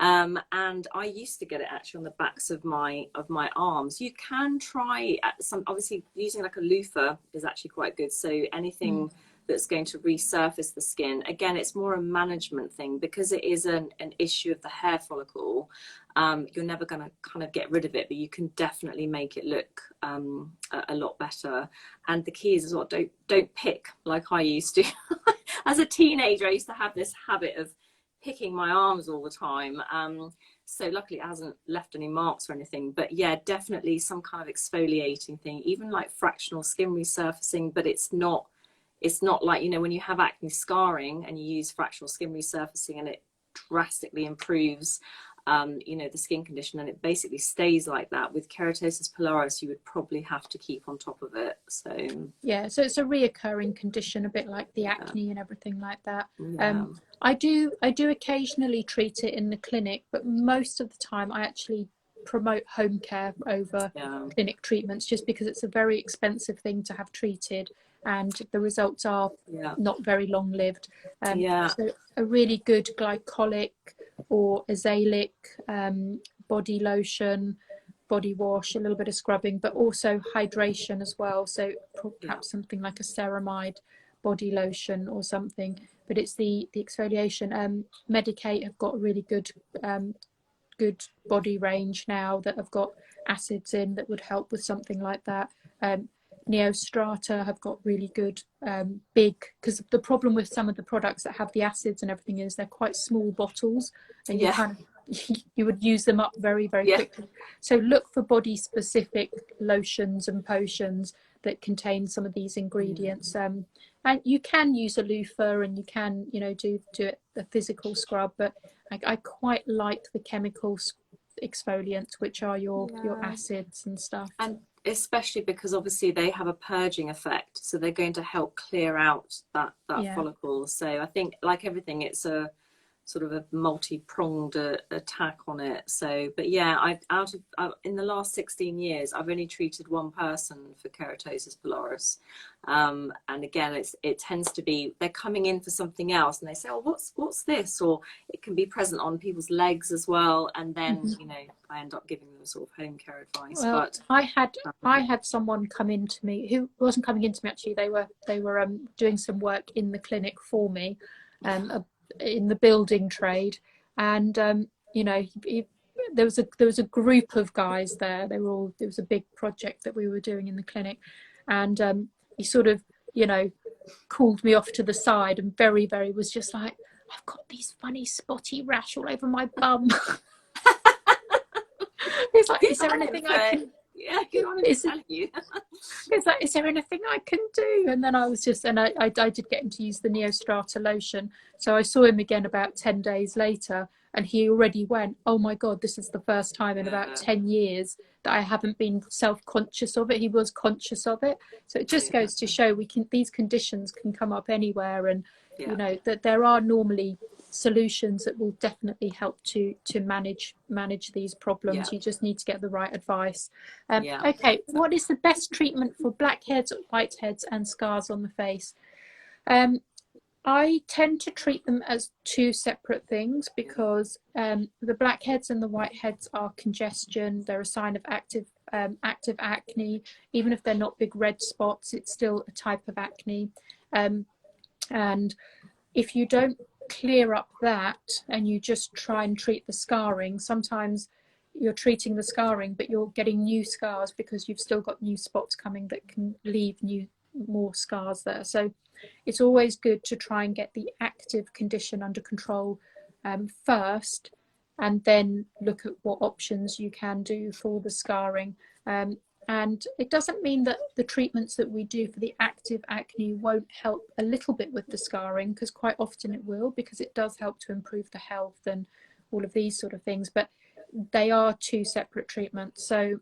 and I used to get it actually on the backs of my arms. You can try obviously using like a loofah is actually quite good. So anything that's going to resurface the skin, again, it's more a management thing, because it is an issue of the hair follicle. You're never going to kind of get rid of it, but you can definitely make it look a lot better. And the key is as well, don't pick like I used to. As a teenager, I used to have this habit of picking my arms all the time. So luckily it hasn't left any marks or anything. But yeah, definitely some kind of exfoliating thing, even like fractional skin resurfacing. But it's not like, you know, when you have acne scarring and you use fractional skin resurfacing and it drastically improves you know, the skin condition, and it basically stays like that. With Keratosis Polaris, you would probably have to keep on top of it. So yeah, so it's a reoccurring condition, a bit like the acne and everything like that. I do occasionally treat it in the clinic, but most of the time I actually promote home care over clinic treatments, just because it's a very expensive thing to have treated, and the results are not very long lived. So a really good glycolic or azelaic body lotion, body wash, a little bit of scrubbing, but also hydration as well. So perhaps something like a ceramide body lotion or something. But it's the exfoliation. Medicate have got a really good body range now that have got acids in that would help with something like that. Neostrata have got really good big, because the problem with some of the products that have the acids and everything is they're quite small bottles, and you kind of you would use them up very quickly. So look for body specific lotions and potions that contain some of these ingredients. And you can use a loofah, and you can, you know, do a physical scrub, but I quite like the chemical exfoliants, which are your acids and stuff. And especially because obviously they have a purging effect, so they're going to help clear out that follicle. So I think, like everything, it's a sort of a multi-pronged attack on it. So, but yeah, in the last 16 years, I've only treated one person for Keratosis Polaris. And again, it tends to be, they're coming in for something else and they say, oh, what's this? Or it can be present on people's legs as well. And then, you know, I end up giving them sort of home care advice. Well, but I had someone come in to me who wasn't coming into me actually. They were doing some work in the clinic for me, in the building trade, and you know, there was a group of guys there. They were all, it was a big project that we were doing in the clinic, and he sort of, you know, called me off to the side and very was just like, I've got these funny spotty rash all over my bum. He's like, is there anything I can? Yeah, good on him telling you. It's like, is there anything I can do? And then I was just, and I did get him to use the Neostrata lotion. So I saw him again about 10 days later, and he already went, oh my God, this is the first time in about 10 years that I haven't been self-conscious of it. He was conscious of it. So it just goes to show these conditions can come up anywhere, and you know that there are normally solutions that will definitely help to manage these problems. You just need to get the right advice. Okay, what is the best treatment for blackheads, whiteheads and scars on the face? I tend to treat them as two separate things, because the blackheads and the whiteheads are congestion. They're a sign of active acne. Even if they're not big red spots, it's still a type of acne. And if you don't clear up that and you just try and treat the scarring, sometimes you're treating the scarring but you're getting new scars because you've still got new spots coming that can leave more scars there. So it's always good to try and get the active condition under control first, and then look at what options you can do for the scarring. And it doesn't mean that the treatments that we do for the active acne won't help a little bit with the scarring, because quite often it will, because it does help to improve the health and all of these sort of things. But they are two separate treatments. So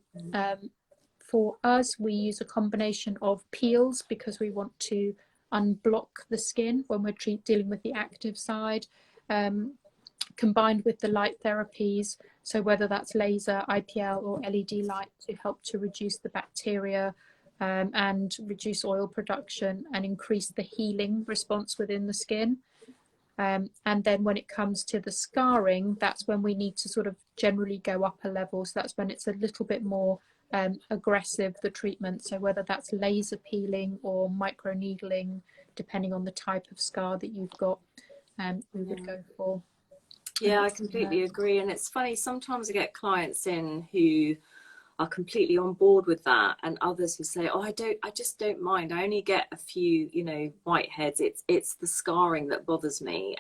for us, we use a combination of peels because we want to unblock the skin when we're dealing with the active side, combined with the light therapies. So whether that's laser, IPL or LED light, to help to reduce the bacteria and reduce oil production and increase the healing response within the skin. And then when it comes to the scarring, that's when we need to sort of generally go up a level. So that's when it's a little bit more aggressive, the treatment. So whether that's laser peeling or microneedling, depending on the type of scar that you've got, we would go for. Yeah, I completely agree. And it's funny, sometimes I get clients in who are completely on board with that, and others who say, oh, I just don't mind. I only get a few, you know, whiteheads. It's the scarring that bothers me.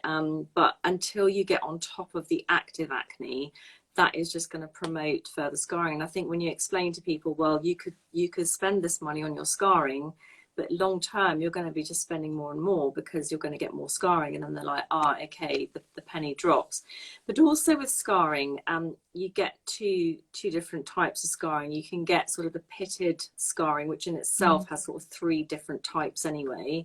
But until you get on top of the active acne, that is just going to promote further scarring. And I think when you explain to people, well, you could spend this money on your scarring, but long term you're going to be just spending more and more because you're going to get more scarring. And then they're like, okay, the penny drops. But also with scarring, you get two different types of scarring. You can get sort of the pitted scarring, which in itself has sort of 3 different types anyway.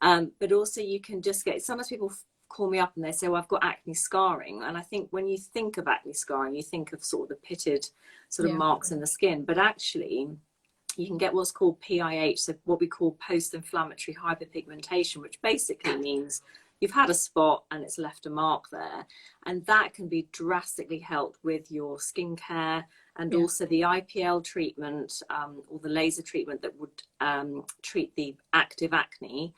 But also you can just get, sometimes people call me up and they say, well, I've got acne scarring. And I think when you think of acne scarring, you think of sort of the pitted sort of marks in the skin, but actually you can get what's called PIH, so what we call post-inflammatory hyperpigmentation, which basically means you've had a spot and it's left a mark there. And that can be drastically helped with your skincare, and also the IPL treatment or the laser treatment that would treat the active acne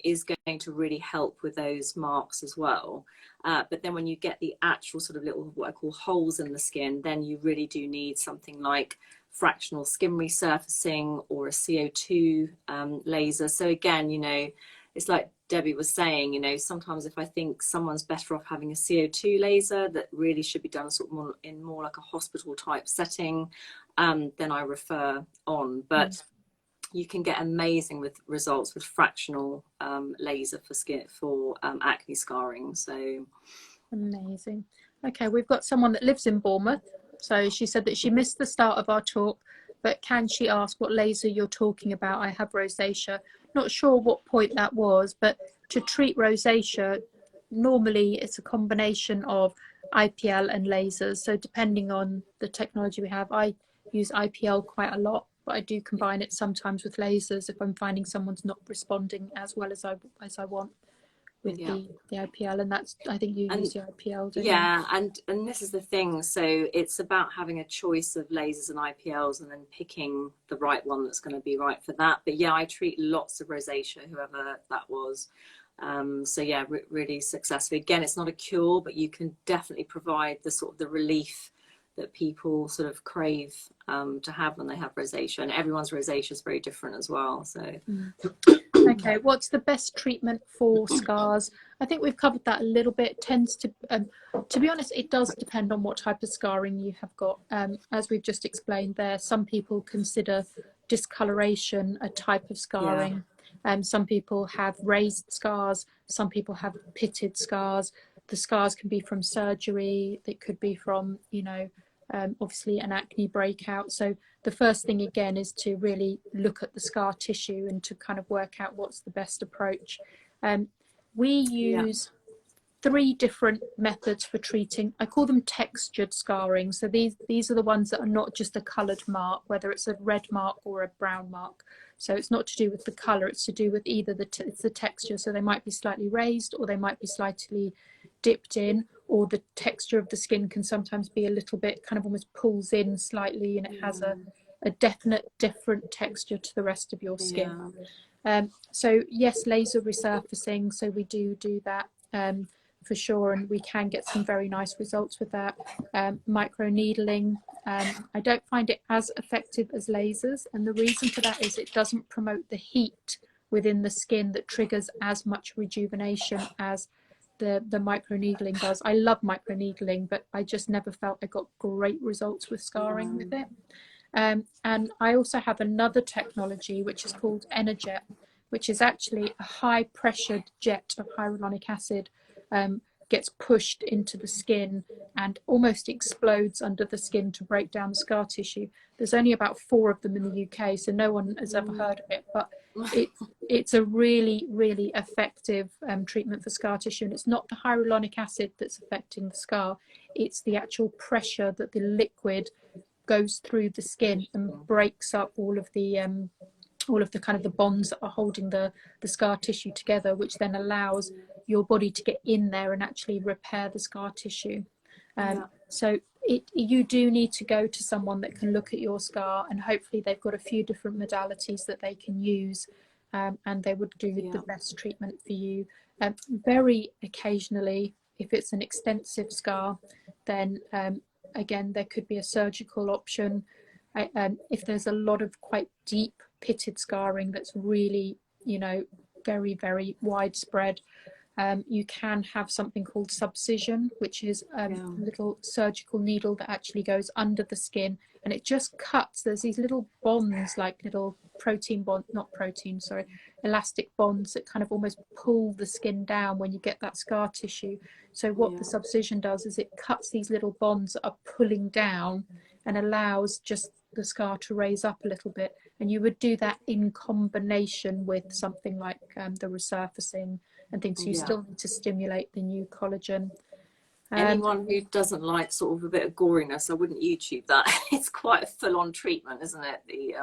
is going to really help with those marks as well. But then when you get the actual sort of little, what I call holes in the skin, then you really do need something like fractional skin resurfacing or a CO2 laser. So again, you know, it's like Debbie was saying, you know, sometimes if I think someone's better off having a CO2 laser that really should be done sort of more in more like a hospital type setting, then I refer on. But you can get amazing with results with fractional laser for skin for acne scarring. So amazing. Okay, we've got someone that lives in Bournemouth. So she said that she missed the start of our talk, but can she ask what laser you're talking about? I have rosacea. Not sure what point that was, but to treat rosacea, normally it's a combination of IPL and lasers. So depending on the technology we have, I use IPL quite a lot, but I do combine it sometimes with lasers if I'm finding someone's not responding as well as I want with the IPL. And that's, I think you use the IPL, don't you? And this is the thing, so it's about having a choice of lasers and IPLs and then picking the right one that's going to be right for that. But yeah, I treat lots of rosacea, whoever that was. So yeah, really successful. Again, it's not a cure, but you can definitely provide the sort of the relief that people sort of crave to have when they have rosacea, and everyone's rosacea is very different as well. So okay, what's the best treatment for scars? I think we've covered that a little bit. Tends to be honest, it does depend on what type of scarring you have got. As we've just explained there, some people consider discoloration a type of scarring. Some people have raised scars, some people have pitted scars. The scars can be from surgery, it could be from, you know, obviously an acne breakout. So the first thing again is to really look at the scar tissue and to kind of work out what's the best approach. We use 3 different methods for treating. I call them textured scarring. So these are the ones that are not just a coloured mark, whether it's a red mark or a brown mark. So it's not to do with the colour, it's to do with either it's the texture. So they might be slightly raised or they might be slightly dipped in, or the texture of the skin can sometimes be a little bit kind of almost pulls in slightly, and it has a definite different texture to the rest of your skin. So yes, laser resurfacing, so we do that for sure, and we can get some very nice results with that. Microneedling, I don't find it as effective as lasers, and the reason for that is it doesn't promote the heat within the skin that triggers as much rejuvenation as the microneedling does. I love microneedling, but I just never felt I got great results with scarring with it. And I also have another technology which is called Energet, which is actually a high pressured jet of hyaluronic acid, gets pushed into the skin and almost explodes under the skin to break down the scar tissue. There's only about 4 of them in the UK, so no one has ever heard of it, but it's a really, really effective treatment for scar tissue. And it's not the hyaluronic acid that's affecting the scar, it's the actual pressure that the liquid goes through the skin and breaks up all of the kind of the bonds that are holding the scar tissue together, which then allows your body to get in there and actually repair the scar tissue. So you do need to go to someone that can look at your scar, and hopefully they've got a few different modalities that they can use, and they would do the best treatment for you. Very occasionally, if it's an extensive scar, then again, there could be a surgical option. If there's a lot of quite deep pitted scarring that's really, you know, very, very widespread, you can have something called subcision, which is a little surgical needle that actually goes under the skin, and it just cuts. There's these little bonds, like little elastic bonds that kind of almost pull the skin down when you get that scar tissue. So what the subcision does is it cuts these little bonds that are pulling down and allows just the scar to raise up a little bit. And you would do that in combination with something like the resurfacing and things. So you still need to stimulate the new collagen. Anyone who doesn't like sort of a bit of goriness, I wouldn't YouTube that. It's quite a full-on treatment, isn't it? The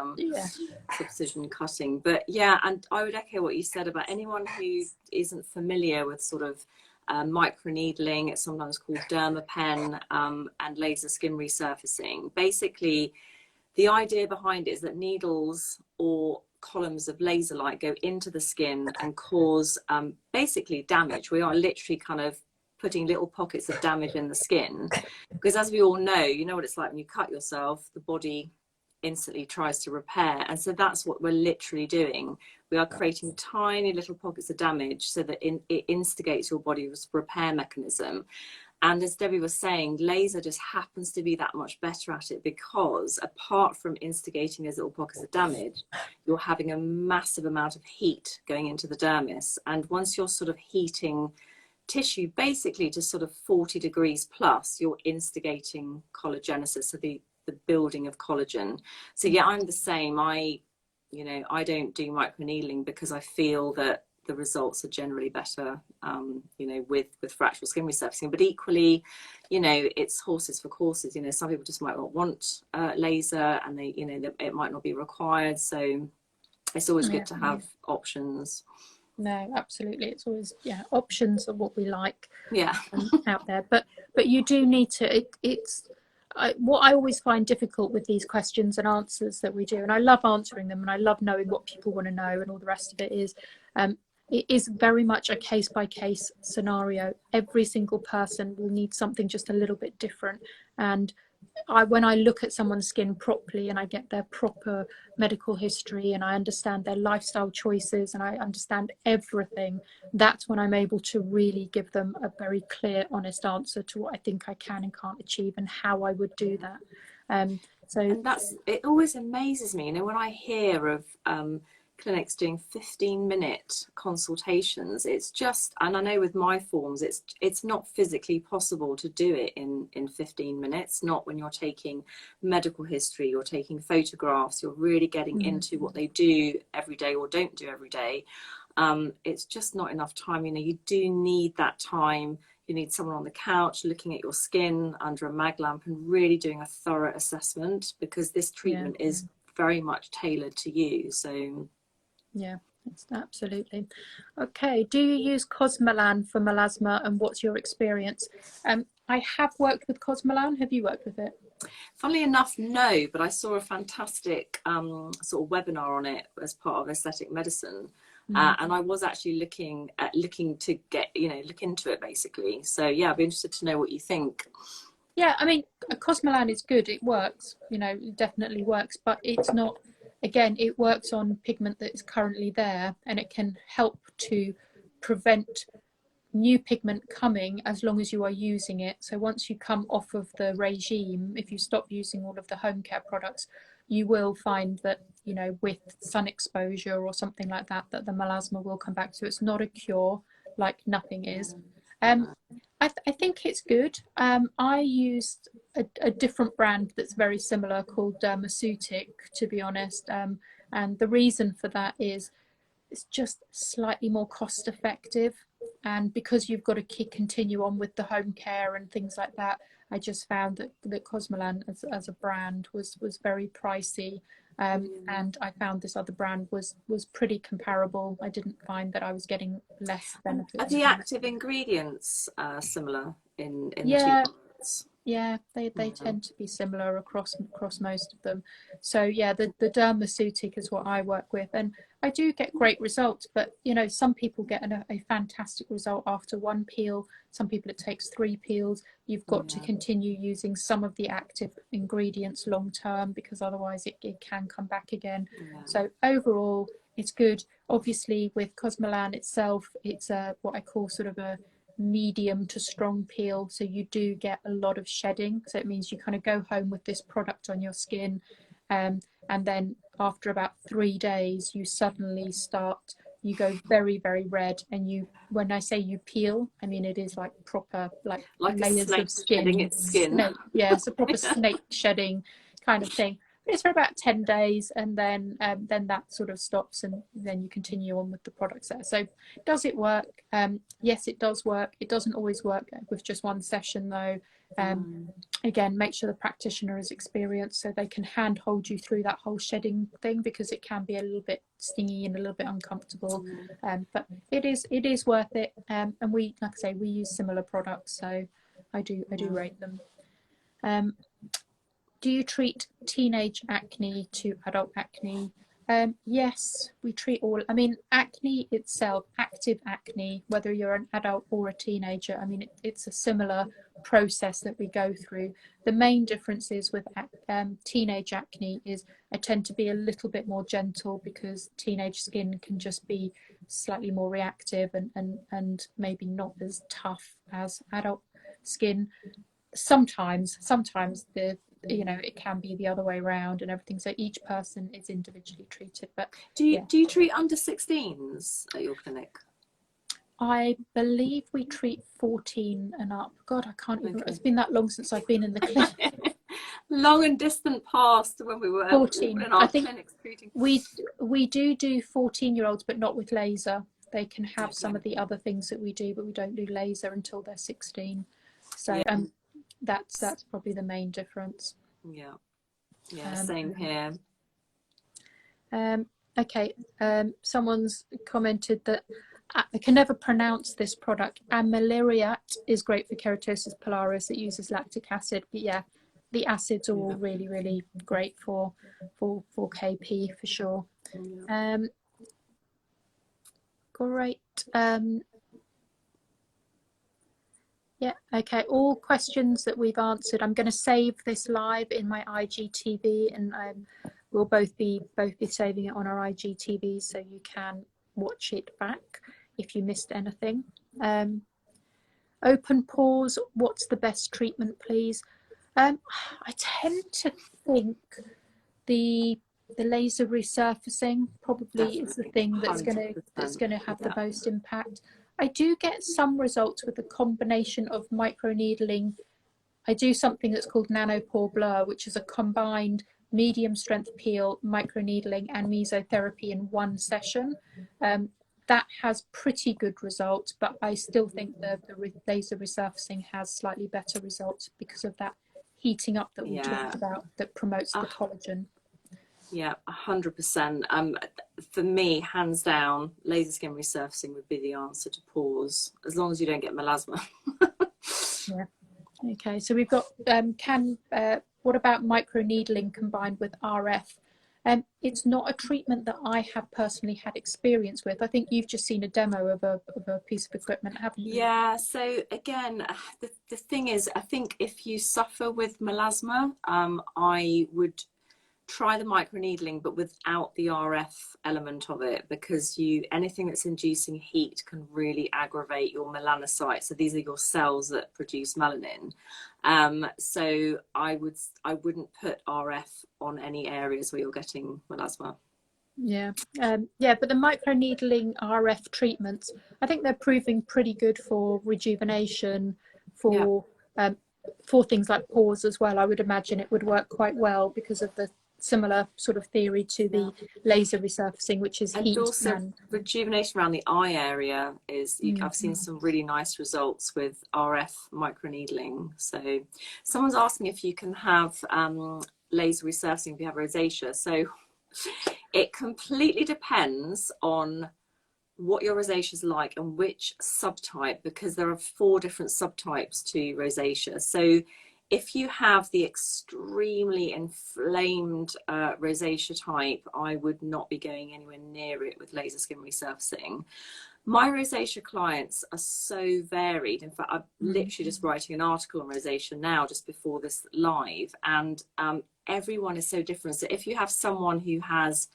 subcision cutting. But yeah, and I would echo what you said about anyone who isn't familiar with sort of microneedling. It's sometimes called dermapen, and laser skin resurfacing. Basically, the idea behind it is that needles or columns of laser light go into the skin and cause basically damage. We are literally kind of putting little pockets of damage in the skin, because as we all know, you know what it's like when you cut yourself, the body instantly tries to repair. And so that's what we're literally doing. We are creating tiny little pockets of damage so that it instigates your body's repair mechanism. And as Debbie was saying, laser just happens to be that much better at it, because apart from instigating those little pockets of damage, you're having a massive amount of heat going into the dermis. And once you're sort of heating tissue basically to sort of 40 degrees plus, you're instigating collagenesis, so the building of collagen. So yeah, I'm the same. I don't do microneedling because I feel that the results are generally better, with fractional skin resurfacing. But equally, it's horses for courses. Some people just might not want laser, and it might not be required. So it's always good to have options. No, absolutely. It's always, options are what we like out there. But you do need to, what I always find difficult with these questions and answers that we do, and I love answering them and I love knowing what people want to know and all the rest of it is very much a case-by-case scenario. Every single person will need something just a little bit different. And when I look at someone's skin properly and I get their proper medical history and I understand their lifestyle choices and I understand everything, that's when I'm able to really give them a very clear, honest answer to what I think I can and can't achieve and how I would do that. And it always amazes me, when I hear of clinics doing 15-minute consultations. It's just, and I know with my forms it's not physically possible to do it in 15 minutes, not when you're taking medical history, you're taking photographs, you're really getting into what they do every day or don't do every day. It's just not enough time. You do need that time. You need someone on the couch looking at your skin under a mag lamp and really doing a thorough assessment, because this treatment is very much tailored to you. So yeah, it's absolutely. Okay, do you use Cosmelan for melasma, and what's your experience? I have worked with Cosmelan. Have you worked with it? Funnily enough, no, but I saw a fantastic sort of webinar on it as part of aesthetic medicine. And I was actually looking to look into it basically. So yeah, I'd be interested to know what you think. Yeah, I mean, Cosmelan is good. It works, it definitely works, but it's not, again, it works on pigment that is currently there, and it can help to prevent new pigment coming as long as you are using it. So once you come off of the regime, if you stop using all of the home care products, you will find that, with sun exposure or something like that, that the melasma will come back. So it's not a cure, like nothing is. I think it's good. I used a different brand that's very similar called Dermaceutic, to be honest. And the reason for that is it's just slightly more cost effective. And because you've got to continue on with the home care and things like that, I just found that Cosmelan as a brand was very pricey. And I found this other brand was pretty comparable. I didn't find that I was getting less benefit. Are the active ingredients similar in the two products? Yeah, they tend to be similar across most of them. So yeah, the Dermaceutic is what I work with, and I do get great results. But some people get a fantastic result after one peel. Some people it takes 3 peels. You've got to continue using some of the active ingredients long term, because otherwise it can come back again. So overall, it's good. Obviously, with Cosmelan itself, it's what I call sort of a medium to strong peel, so you do get a lot of shedding. So it means you kind of go home with this product on your skin, and then after about 3 days you suddenly you go very, very red, and when I say you peel, I mean it is like proper like layers of skin. Shedding its skin. It's a proper snake shedding kind of thing. It's for about 10 days, and then that sort of stops, and then you continue on with the products there. So does it work? Yes, it does work. It doesn't always work with just one session though. Again, make sure the practitioner is experienced so they can hand hold you through that whole shedding thing, because it can be a little bit stingy and a little bit uncomfortable. But it is worth it. And we, like I say, we use similar products, so I do rate them. Do you treat teenage acne to adult acne? Yes, we treat all. I mean, acne itself, active acne, whether you're an adult or a teenager, I mean, it's a similar process that we go through. The main difference is with teenage acne is I tend to be a little bit more gentle because teenage skin can just be slightly more reactive and maybe not as tough as adult skin. Sometimes the it can be the other way around and everything, so each person is individually treated. But do you treat under 16s at your clinic? I believe we treat 14 and up. God, I can't even, it's been that long since I've been in the clinic. Long and distant past when we were 14. in our I think clinics treating. we do 14-year-olds, but not with laser. They can have some of the other things that we do, but we don't do laser until they're 16. So that's probably the main difference. Same here. Okay, someone's commented that I can never pronounce this product. Amileriat is great for Keratosis Polaris. It uses lactic acid. But yeah, the acids are all really, really great for KP for sure. Great. Yeah, okay, all questions that we've answered. I'm going to save this live in my IGTV, and we'll both be saving it on our IGTV, so you can watch it back if you missed anything. Open pores, what's the best treatment, please? I tend to think the laser resurfacing probably is the thing that's going to have the most impact. I do get some results with a combination of microneedling. I do something that's called nanopore blur, which is a combined medium strength peel, microneedling and mesotherapy in one session. That has pretty good results, but I still think the laser resurfacing has slightly better results because of that heating up that we talked about that promotes the collagen. Yeah, 100%. For me, hands down, laser skin resurfacing would be the answer to pores, as long as you don't get melasma. Yeah. Okay, so we've got what about microneedling combined with RF? It's not a treatment that I have personally had experience with. I think you've just seen a demo of a piece of equipment, haven't you? Yeah, so again, the thing is, I think if you suffer with melasma, I would try the microneedling, but without the RF element of it, because anything that's inducing heat can really aggravate your melanocytes. So these are your cells that produce melanin. So I wouldn't put RF on any areas where you're getting melasma. Yeah, but the microneedling RF treatments, I think they're proving pretty good for rejuvenation, for things like pores as well. I would imagine it would work quite well because of the similar sort of theory to the laser resurfacing, which is heat. And also rejuvenation around the eye area is, I've seen some really nice results with RF microneedling. So someone's asking if you can have laser resurfacing if you have rosacea. So it completely depends on what your rosacea is like and which subtype, because there are 4 different subtypes to rosacea. So if you have the extremely inflamed rosacea type, I would not be going anywhere near it with laser skin resurfacing. My rosacea clients are so varied. In fact, I'm literally just writing an article on rosacea now, just before this live, and everyone is so different. So if you have someone who has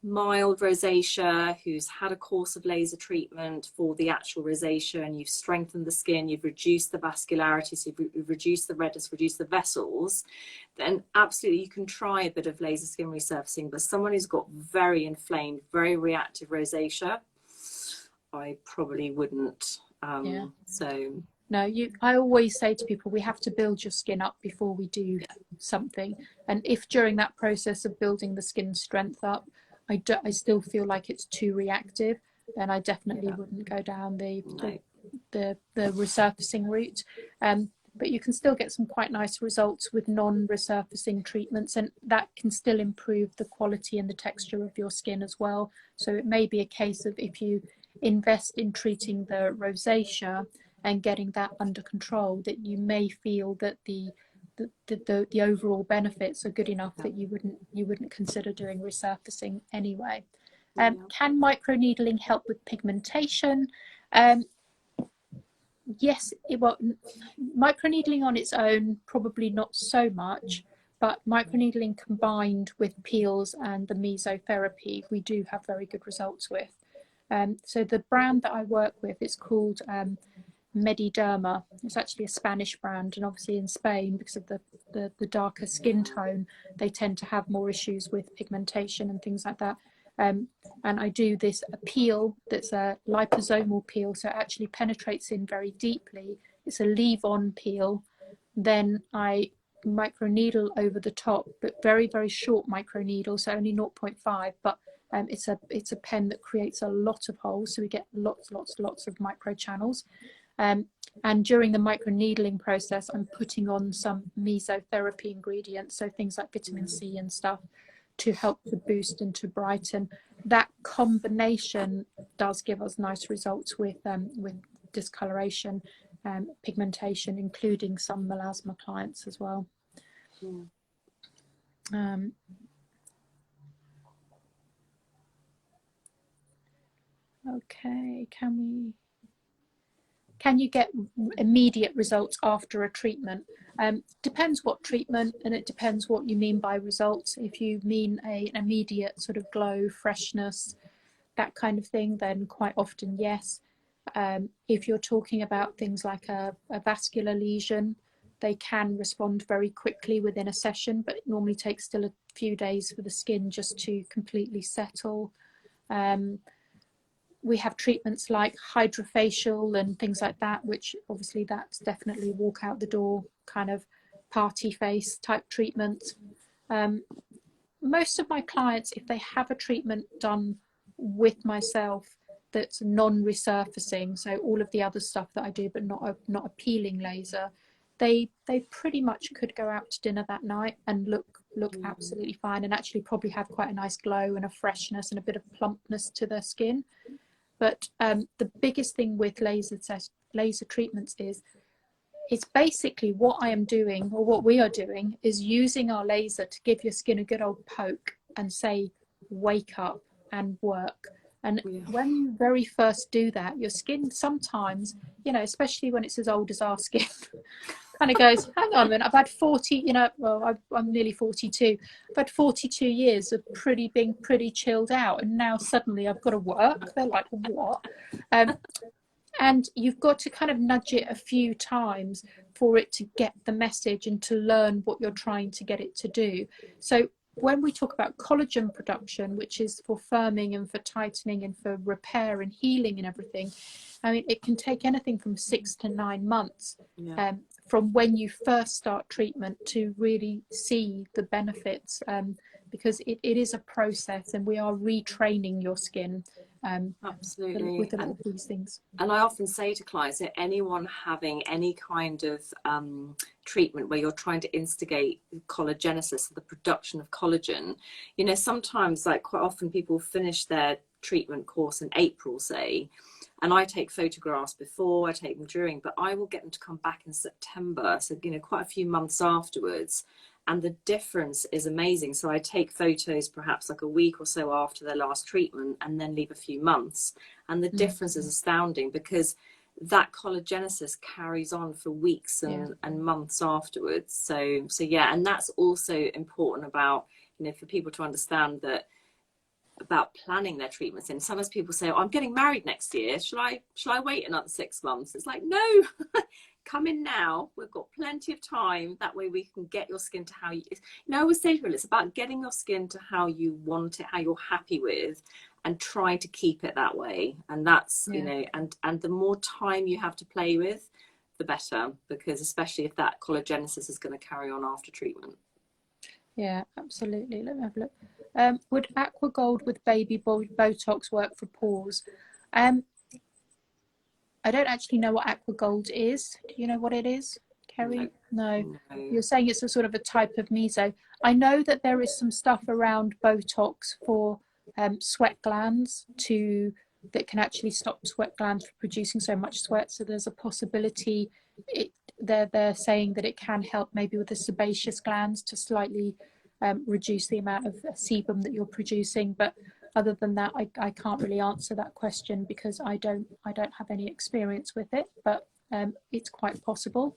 mild rosacea, who's had a course of laser treatment for the actual rosacea, and you've strengthened the skin, you've reduced the vascularity, so you've reduced the redness, reduced the vessels, then absolutely you can try a bit of laser skin resurfacing. But someone who's got very inflamed, very reactive rosacea, I probably wouldn't. So no, I always say to people, we have to build your skin up before we do something. And if during that process of building the skin strength up, I still feel like it's too reactive, then I definitely wouldn't go down the resurfacing route. But you can still get some quite nice results with non-resurfacing treatments, and that can still improve the quality and the texture of your skin as well. So it may be a case of, if you invest in treating the rosacea and getting that under control, that you may feel that the the overall benefits are good enough that you wouldn't consider doing resurfacing anyway. Can microneedling help with pigmentation? Yes, microneedling on its own, probably not so much, but microneedling combined with peels and the mesotherapy, we do have very good results with. So the brand that I work with is called Mediderma. It's actually a Spanish brand, and obviously in Spain, because of the darker skin tone, they tend to have more issues with pigmentation and things like that. And I do this peel that's a liposomal peel, so it actually penetrates in very deeply. It's a leave-on peel. Then I microneedle over the top, but very, very short microneedle, so only 0.5, but it's a pen that creates a lot of holes, so we get lots of micro channels. And during the microneedling process, I'm putting on some mesotherapy ingredients, so things like vitamin C and stuff, to help to boost and to brighten. That combination does give us nice results with discoloration, pigmentation, including some melasma clients as well. Okay, can you get immediate results after a treatment? Depends what treatment, and it depends what you mean by results. If you mean an immediate sort of glow, freshness, that kind of thing, then quite often yes. If you're talking about things like a vascular lesion, they can respond very quickly within a session, but it normally takes still a few days for the skin just to completely settle. We have treatments like hydrofacial and things like that, which obviously that's definitely walk out the door kind of party face type treatment. Most of my clients, if they have a treatment done with myself that's non-resurfacing, so all of the other stuff that I do but not a peeling laser, they pretty much could go out to dinner that night and look absolutely fine, and actually probably have quite a nice glow and a freshness and a bit of plumpness to their skin. But the biggest thing with laser treatments is it's basically what I am doing, or what we are doing, is using our laser to give your skin a good old poke and say, wake up and work. And when you very first do that, your skin sometimes, you know, especially when it's as old as our skin, kind of goes, hang on a minute, I've had 40, you know, well, I'm nearly 42. I've had 42 years of being pretty chilled out, and now suddenly I've got to work. They're like, what? And you've got to kind of nudge it a few times for it to get the message and to learn what you're trying to get it to do. So when we talk about collagen production, which is for firming and for tightening and for repair and healing and everything, I mean, it can take anything from 6 to 9 months from when you first start treatment to really see the benefits, because it is a process, and we are retraining your skin absolutely with a lot of these things. And I often say to clients that anyone having any kind of treatment where you're trying to instigate collagenesis, the production of collagen, you know, sometimes, like quite often, people finish their treatment course in April, say, and I take photographs before, I take them during, but I will get them to come back in September, so, you know, quite a few months afterwards, and the difference is amazing. So I take photos perhaps like a week or so after their last treatment, and then leave a few months, and the difference is astounding, because that collagenesis carries on for weeks and months afterwards. So yeah, and that's also important about, you know, for people to understand that, about planning their treatments in. Sometimes people say, oh, I'm getting married next year, shall I wait another 6 months? It's like, no, come in now, we've got plenty of time, that way we can get your skin to how you know, I always say to people, it's about getting your skin to how you want it, how you're happy with, and try to keep it that way. And that's you know, and the more time you have to play with, the better, because especially if that collagenesis is going to carry on after treatment. Yeah, absolutely. Let me have a look. Would Aqua Gold with baby Botox work for Paws? I don't actually know what Aqua Gold is. Do you know what it is, Kerry? No. You're saying it's a sort of a type of meso. I know that there is some stuff around Botox for sweat glands that can actually stop sweat glands from producing so much sweat. So there's a possibility. they're saying that it can help maybe with the sebaceous glands to slightly reduce the amount of sebum that you're producing. But other than that, I can't really answer that question because I don't have any experience with it, but it's quite possible.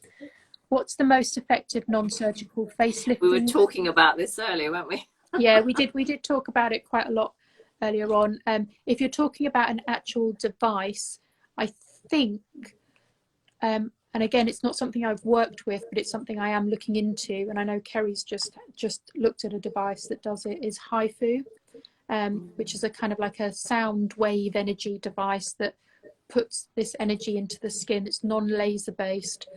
What's the most effective non-surgical facelifting? We were talking about this earlier, weren't we? Yeah, we did talk about it quite a lot earlier on. If you're talking about an actual device, I think, and again, it's not something I've worked with, but it's something I am looking into, and I know Kerry's just looked at a device that does it, is HIFU, which is a kind of like a sound wave energy device that puts this energy into the skin. It's non-laser based,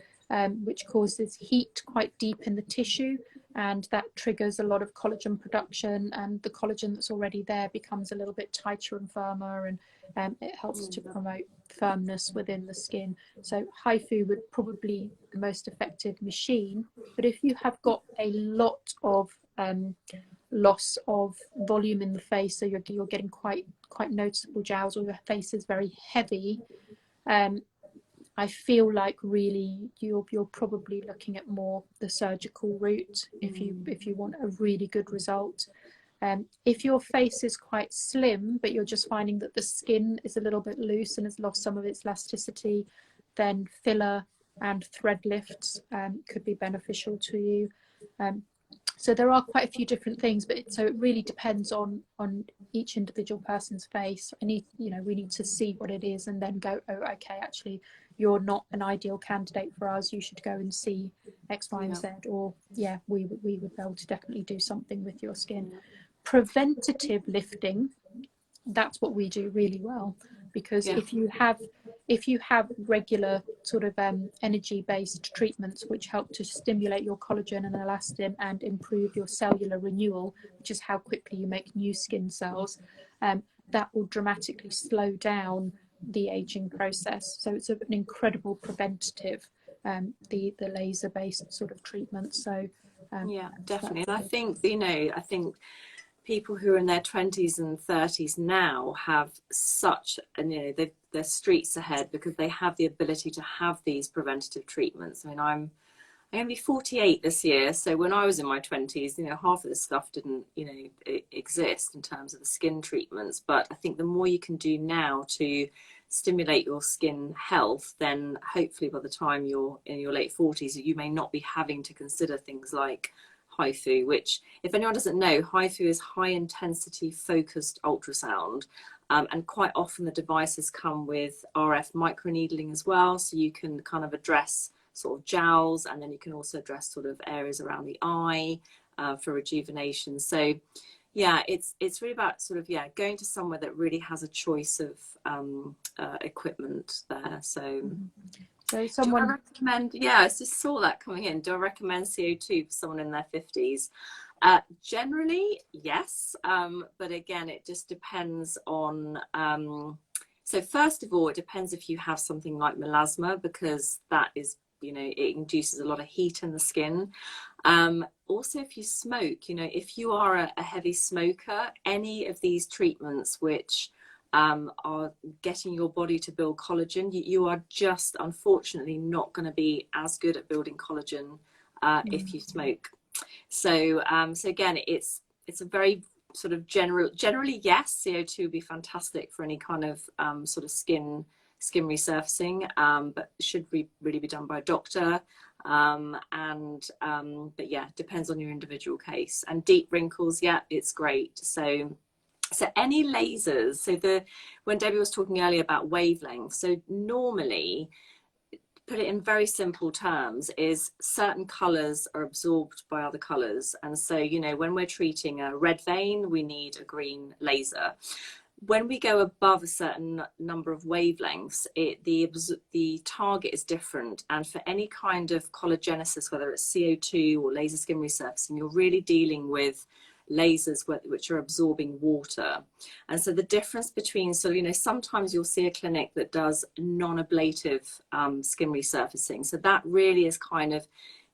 which causes heat quite deep in the tissue, and that triggers a lot of collagen production, and the collagen that's already there becomes a little bit tighter and firmer, and it helps to promote firmness within the skin. So HIFU would probably be the most effective machine. But if you have got a lot of loss of volume in the face, so you're getting quite noticeable jowls, or your face is very heavy, I feel like really you're probably looking at more the surgical route if you want a really good result. If your face is quite slim, but you're just finding that the skin is a little bit loose and has lost some of its elasticity, then filler and thread lifts could be beneficial to you. So there are quite a few different things, but so it really depends on each individual person's face. We need to see what it is and then go, oh, okay, actually, you're not an ideal candidate for us. You should go and see X, Y, and Z, or yeah, we would be able to definitely do something with your skin. Preventative lifting, that's what we do really well, because if you have regular sort of energy based treatments which help to stimulate your collagen and elastin and improve your cellular renewal, which is how quickly you make new skin cells, that will dramatically slow down the aging process. So it's an incredible preventative, the laser based sort of treatment. So yeah, definitely. And I think people who are in their 20s and 30s now have such, and they're streets ahead because they have the ability to have these preventative treatments. I mean, I'm going to be 48 this year, so when I was in my 20s, half of this stuff didn't exist in terms of the skin treatments. But I think the more you can do now to stimulate your skin health, then hopefully by the time you're in your late 40s, you may not be having to consider things like HIFU, which, if anyone doesn't know, HIFU is high intensity focused ultrasound, and quite often the devices come with RF microneedling as well, so you can kind of address sort of jowls, and then you can also address sort of areas around the eye for rejuvenation. So yeah, it's really about sort of going to somewhere that really has a choice of equipment there. So someone, do I recommend, I just saw that coming in, do I recommend CO2 for someone in their 50s? Generally, yes, but again, it just depends on, so first of all, it depends if you have something like melasma, because that is, it induces a lot of heat in the skin. Also, if you smoke, if you are a heavy smoker, any of these treatments which are getting your body to build collagen, you are just unfortunately not going to be as good at building collagen if you smoke. So again, it's a very sort of generally yes, CO2 would be fantastic for any kind of sort of skin resurfacing, but should really be done by a doctor. But yeah, depends on your individual case. And deep wrinkles, yeah, it's great. So any lasers, when Debbie was talking earlier about wavelength, so normally, put it in very simple terms, is certain colors are absorbed by other colors. And so, when we're treating a red vein, we need a green laser. When we go above a certain number of wavelengths, the target is different. And for any kind of collagenesis, whether it's CO2 or laser skin resurfacing, you're really dealing with lasers which are absorbing water. And so the difference between, sometimes you'll see a clinic that does non-ablative skin resurfacing. So that really is kind of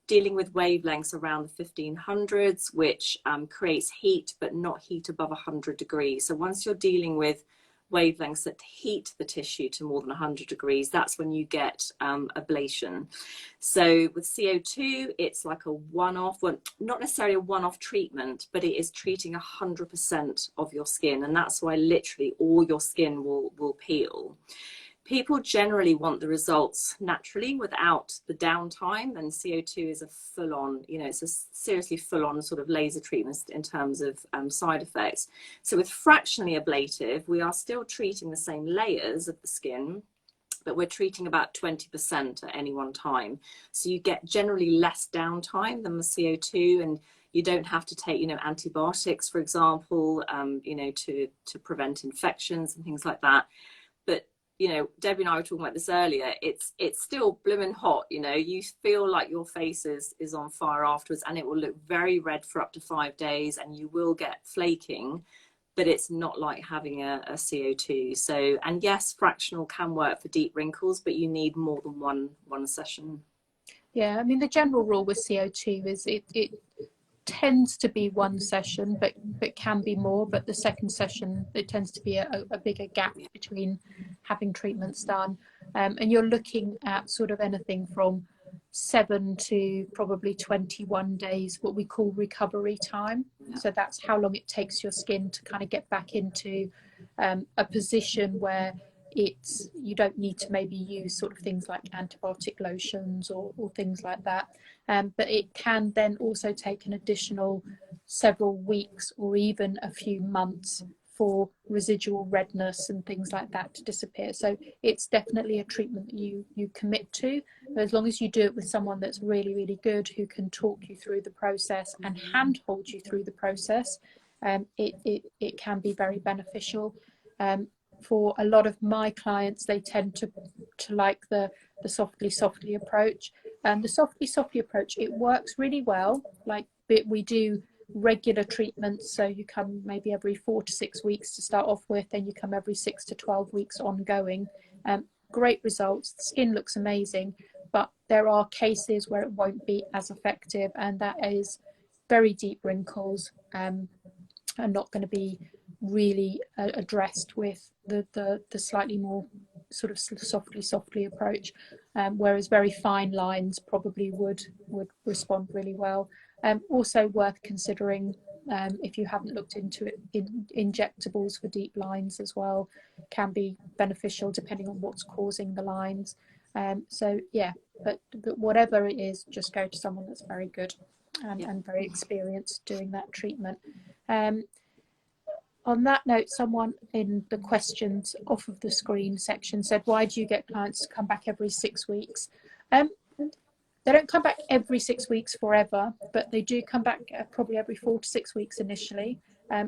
dealing with wavelengths around the 1500s, which creates heat, but not heat above 100 degrees. So once you're dealing with wavelengths that heat the tissue to more than 100 degrees, that's when you get ablation. So with CO2, it's like a one-off, well, not necessarily a one-off treatment, but it is treating 100% of your skin, and that's why literally all your skin will peel. People generally want the results naturally without the downtime, and CO2 is a full-on, you know, it's a seriously full-on sort of laser treatment in terms of side effects. So with fractionally ablative, we are still treating the same layers of the skin, but we're treating about 20% at any one time. So you get generally less downtime than the CO2, and you don't have to take, you know, antibiotics, for example, you know, to prevent infections and things like that. But you know, Debbie and I were talking about this earlier, it's still blooming hot, you know, you feel like your face is on fire afterwards, and it will look very red for up to 5 days, and you will get flaking, but it's not like having a CO2. So, and yes, fractional can work for deep wrinkles, but you need more than one session. Yeah, I mean, the general rule with CO2 is it tends to be one session, but can be more. But the second session, it tends to be a bigger gap between having treatments done. And you're looking at sort of anything from 7 to probably 21 days, what we call recovery time. Yeah. So that's how long it takes your skin to kind of get back into a position where you don't need to maybe use sort of things like antibiotic lotions or things like that. But it can then also take an additional several weeks or even a few months for residual redness and things like that to disappear. So it's definitely a treatment that you commit to, but as long as you do it with someone that's really, really good, who can talk you through the process and handhold you through the process, it can be very beneficial. For a lot of my clients, they tend to like the softly approach. The softly approach, it works really well. Like we do regular treatments, so you come maybe every 4 to 6 weeks to start off with, then you come every 6 to 12 weeks ongoing. Great results, the skin looks amazing, but there are cases where it won't be as effective, and that is very deep wrinkles are not going to be really addressed with the slightly more sort of softly approach, whereas very fine lines probably would respond really well. Also worth considering, if you haven't looked into it, injectables for deep lines as well can be beneficial depending on what's causing the lines. So yeah, but whatever it is, just go to someone that's very good and very experienced doing that treatment. On that note, someone in the questions off of the screen section said, why do you get clients to come back every 6 weeks? They don't come back every 6 weeks forever, but they do come back probably every 4 to 6 weeks initially.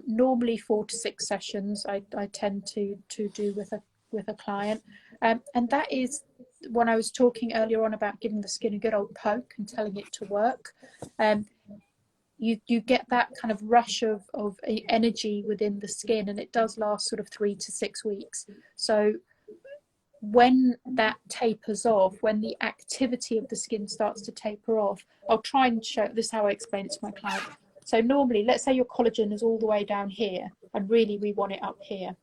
Normally 4 to 6 sessions I tend to do with a client. And that is when I was talking earlier on about giving the skin a good old poke and telling it to work. You get that kind of rush of energy within the skin, and it does last sort of 3 to 6 weeks. So when that tapers off, when the activity of the skin starts to taper off, I'll try and show this, how I explain it to my client. So normally, let's say your collagen is all the way down here, and really we want it up here.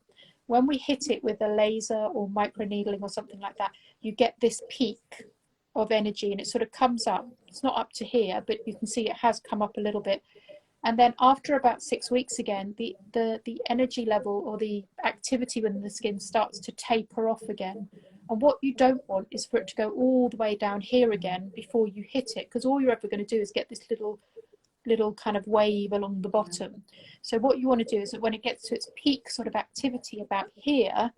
When we hit it with a laser or microneedling or something like that, you get this peak of energy, and it sort of comes up. It's not up to here, but you can see it has come up a little bit. And then after about 6 weeks again, the energy level or the activity within the skin starts to taper off again. And what you don't want is for it to go all the way down here again before you hit it, because all you're ever going to do is get this little kind of wave along the bottom. So what you want to do is that when it gets to its peak sort of activity about here,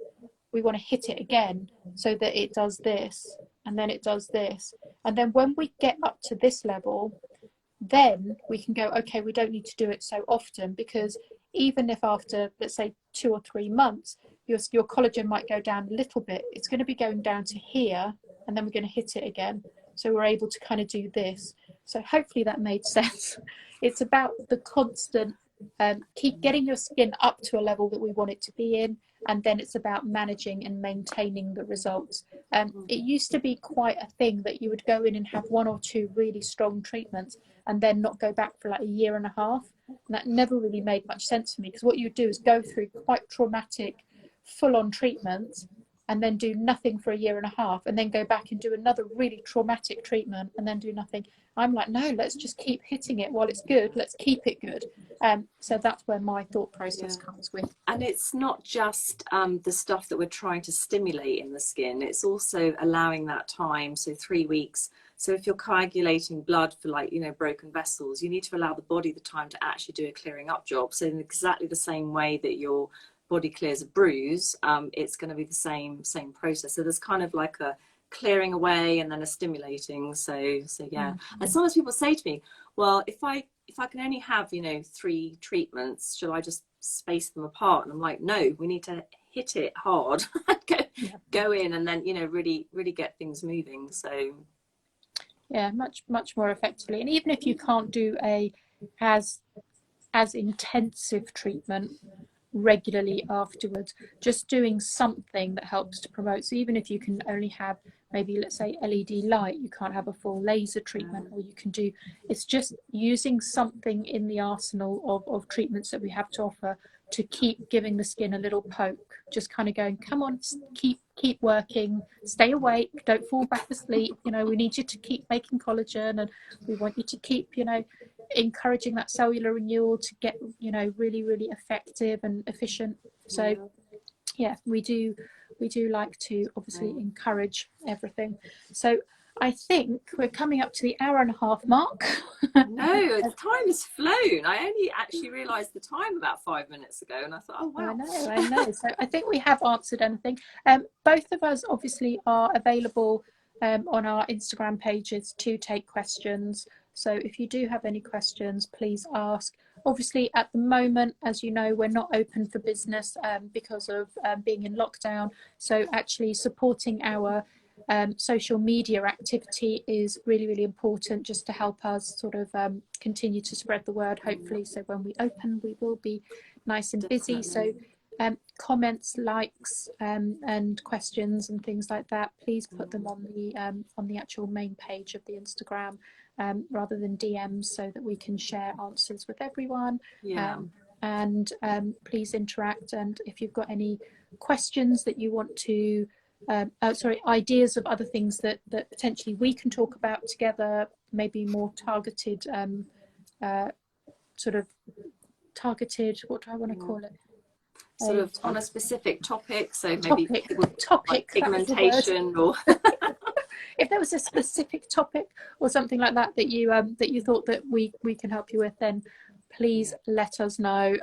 we want to hit it again so that it does this, and then it does this. And then when we get up to this level, then we can go, okay, we don't need to do it so often, because even if after, let's say, 2 or 3 months, your collagen might go down a little bit, it's going to be going down to here, and then we're going to hit it again. So we're able to kind of do this. So hopefully that made sense. It's about the constant, keep getting your skin up to a level that we want it to be in, and then it's about managing and maintaining the results. It used to be quite a thing that you would go in and have 1 or 2 really strong treatments and then not go back for like a year and a half. And that never really made much sense for me, because what you do is go through quite traumatic full-on treatment and then do nothing for a year and a half, and then go back and do another really traumatic treatment and then do nothing. I'm like, no, let's just keep hitting it while it's good. Let's keep it good. So that's where my thought process comes with. And it's not just the stuff that we're trying to stimulate in the skin. It's also allowing that time. So 3 weeks. So if you're coagulating blood for, like, you know, broken vessels, you need to allow the body the time to actually do a clearing up job. So in exactly the same way that your body clears a bruise, it's going to be the same process. So there's kind of like a clearing away and then a stimulating. So yeah. And sometimes people say to me, well, if I can only have, you know, 3 treatments, should I just space them apart? And I'm like, no, we need to hit it hard. Go in and then, you know, really get things moving. So yeah, much more effectively. And even if you can't do a as intensive treatment regularly afterwards, just doing something that helps to promote. So even if you can only have maybe, let's say, LED light, you can't have a full laser treatment, or you can do, it's just using something in the arsenal of treatments that we have to offer to keep giving the skin a little poke, just kind of going, come on, keep working, stay awake, don't fall back asleep, you know, we need you to keep making collagen, and we want you to keep, you know, encouraging that cellular renewal to get, you know, really effective and efficient. So yeah, we do like to obviously encourage everything. So I think we're coming up to the 1.5-hour mark. No, time has flown. I only actually realised the time about 5 minutes ago, and I thought, oh wow. I know. So I think we have answered anything. Both of us obviously are available on our Instagram pages to take questions. So if you do have any questions, please ask. Obviously, at the moment, as you know, we're not open for business because of being in lockdown. So actually supporting our social media activity is really important, just to help us sort of continue to spread the word, hopefully. So when we open, we will be nice and busy. So comments, likes, and questions and things like that, please put them on the actual main page of the Instagram, rather than DMs, so that we can share answers with everyone. And please interact. And if you've got any questions that you want to ideas of other things that potentially we can talk about together, maybe more targeted, sort of targeted, what do I want to call it? Sort of on a specific topic, so maybe topic like pigmentation, or if there was a specific topic or something like that that you thought that we can help you with, then please let us know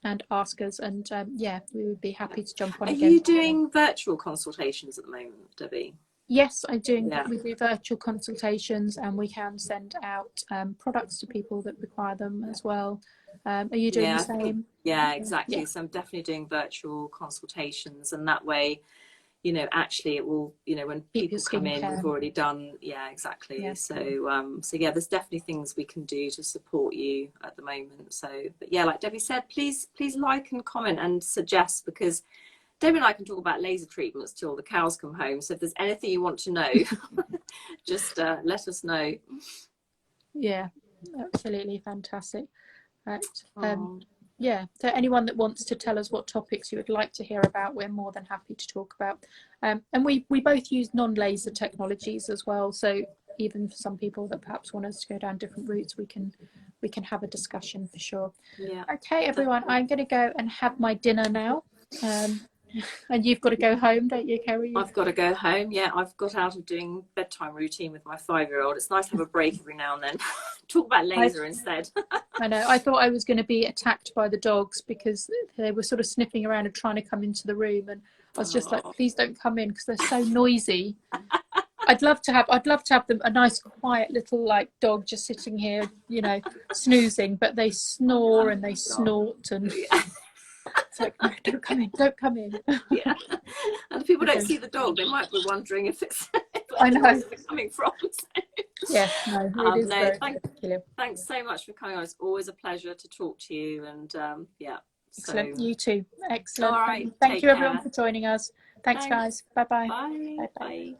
and ask us, and yeah, we would be happy to jump on again. Are you doing virtual consultations at the moment, Debbie? Yes, I do. We do virtual consultations, and we can send out products to people that require them as well. Are you doing the same? Yeah, exactly. So I'm definitely doing virtual consultations, and that way, you know, actually it will, you know, when people come in, we've already done, exactly. So so yeah, there's definitely things we can do to support you at the moment. So, but yeah, like Debbie said, please like and comment and suggest, because Debbie and I can talk about laser treatments till the cows come home. So if there's anything you want to know, just let us know. Yeah, absolutely fantastic. Right. Yeah, so anyone that wants to tell us what topics you would like to hear about, we're more than happy to talk about. And we both use non-laser technologies as well. So even for some people that perhaps want us to go down different routes, we can have a discussion for sure. Yeah. Okay, everyone, I'm going to go and have my dinner now. And you've got to go home, don't you, Kerry? I've got to go home. Yeah, I've got out of doing bedtime routine with my 5-year-old. It's nice to have a break every now and then. Talk about laser instead. I know. I thought I was going to be attacked by the dogs because they were sort of sniffing around and trying to come into the room, and I was just like, please don't come in because they're so noisy. I'd love to have them a nice quiet little like dog just sitting here, you know, snoozing, but they snore and they snort and. It's like, no, don't come in. Yeah, and if people don't see the dog, they might be wondering if it's I know where's it coming from. So. Yeah, no, it is very thanks so much for coming on. It's always a pleasure to talk to you, and yeah. Excellent. You too. Excellent. All right. Thank you, everyone, for joining us. Thanks. Guys. Bye-bye. Bye. Bye.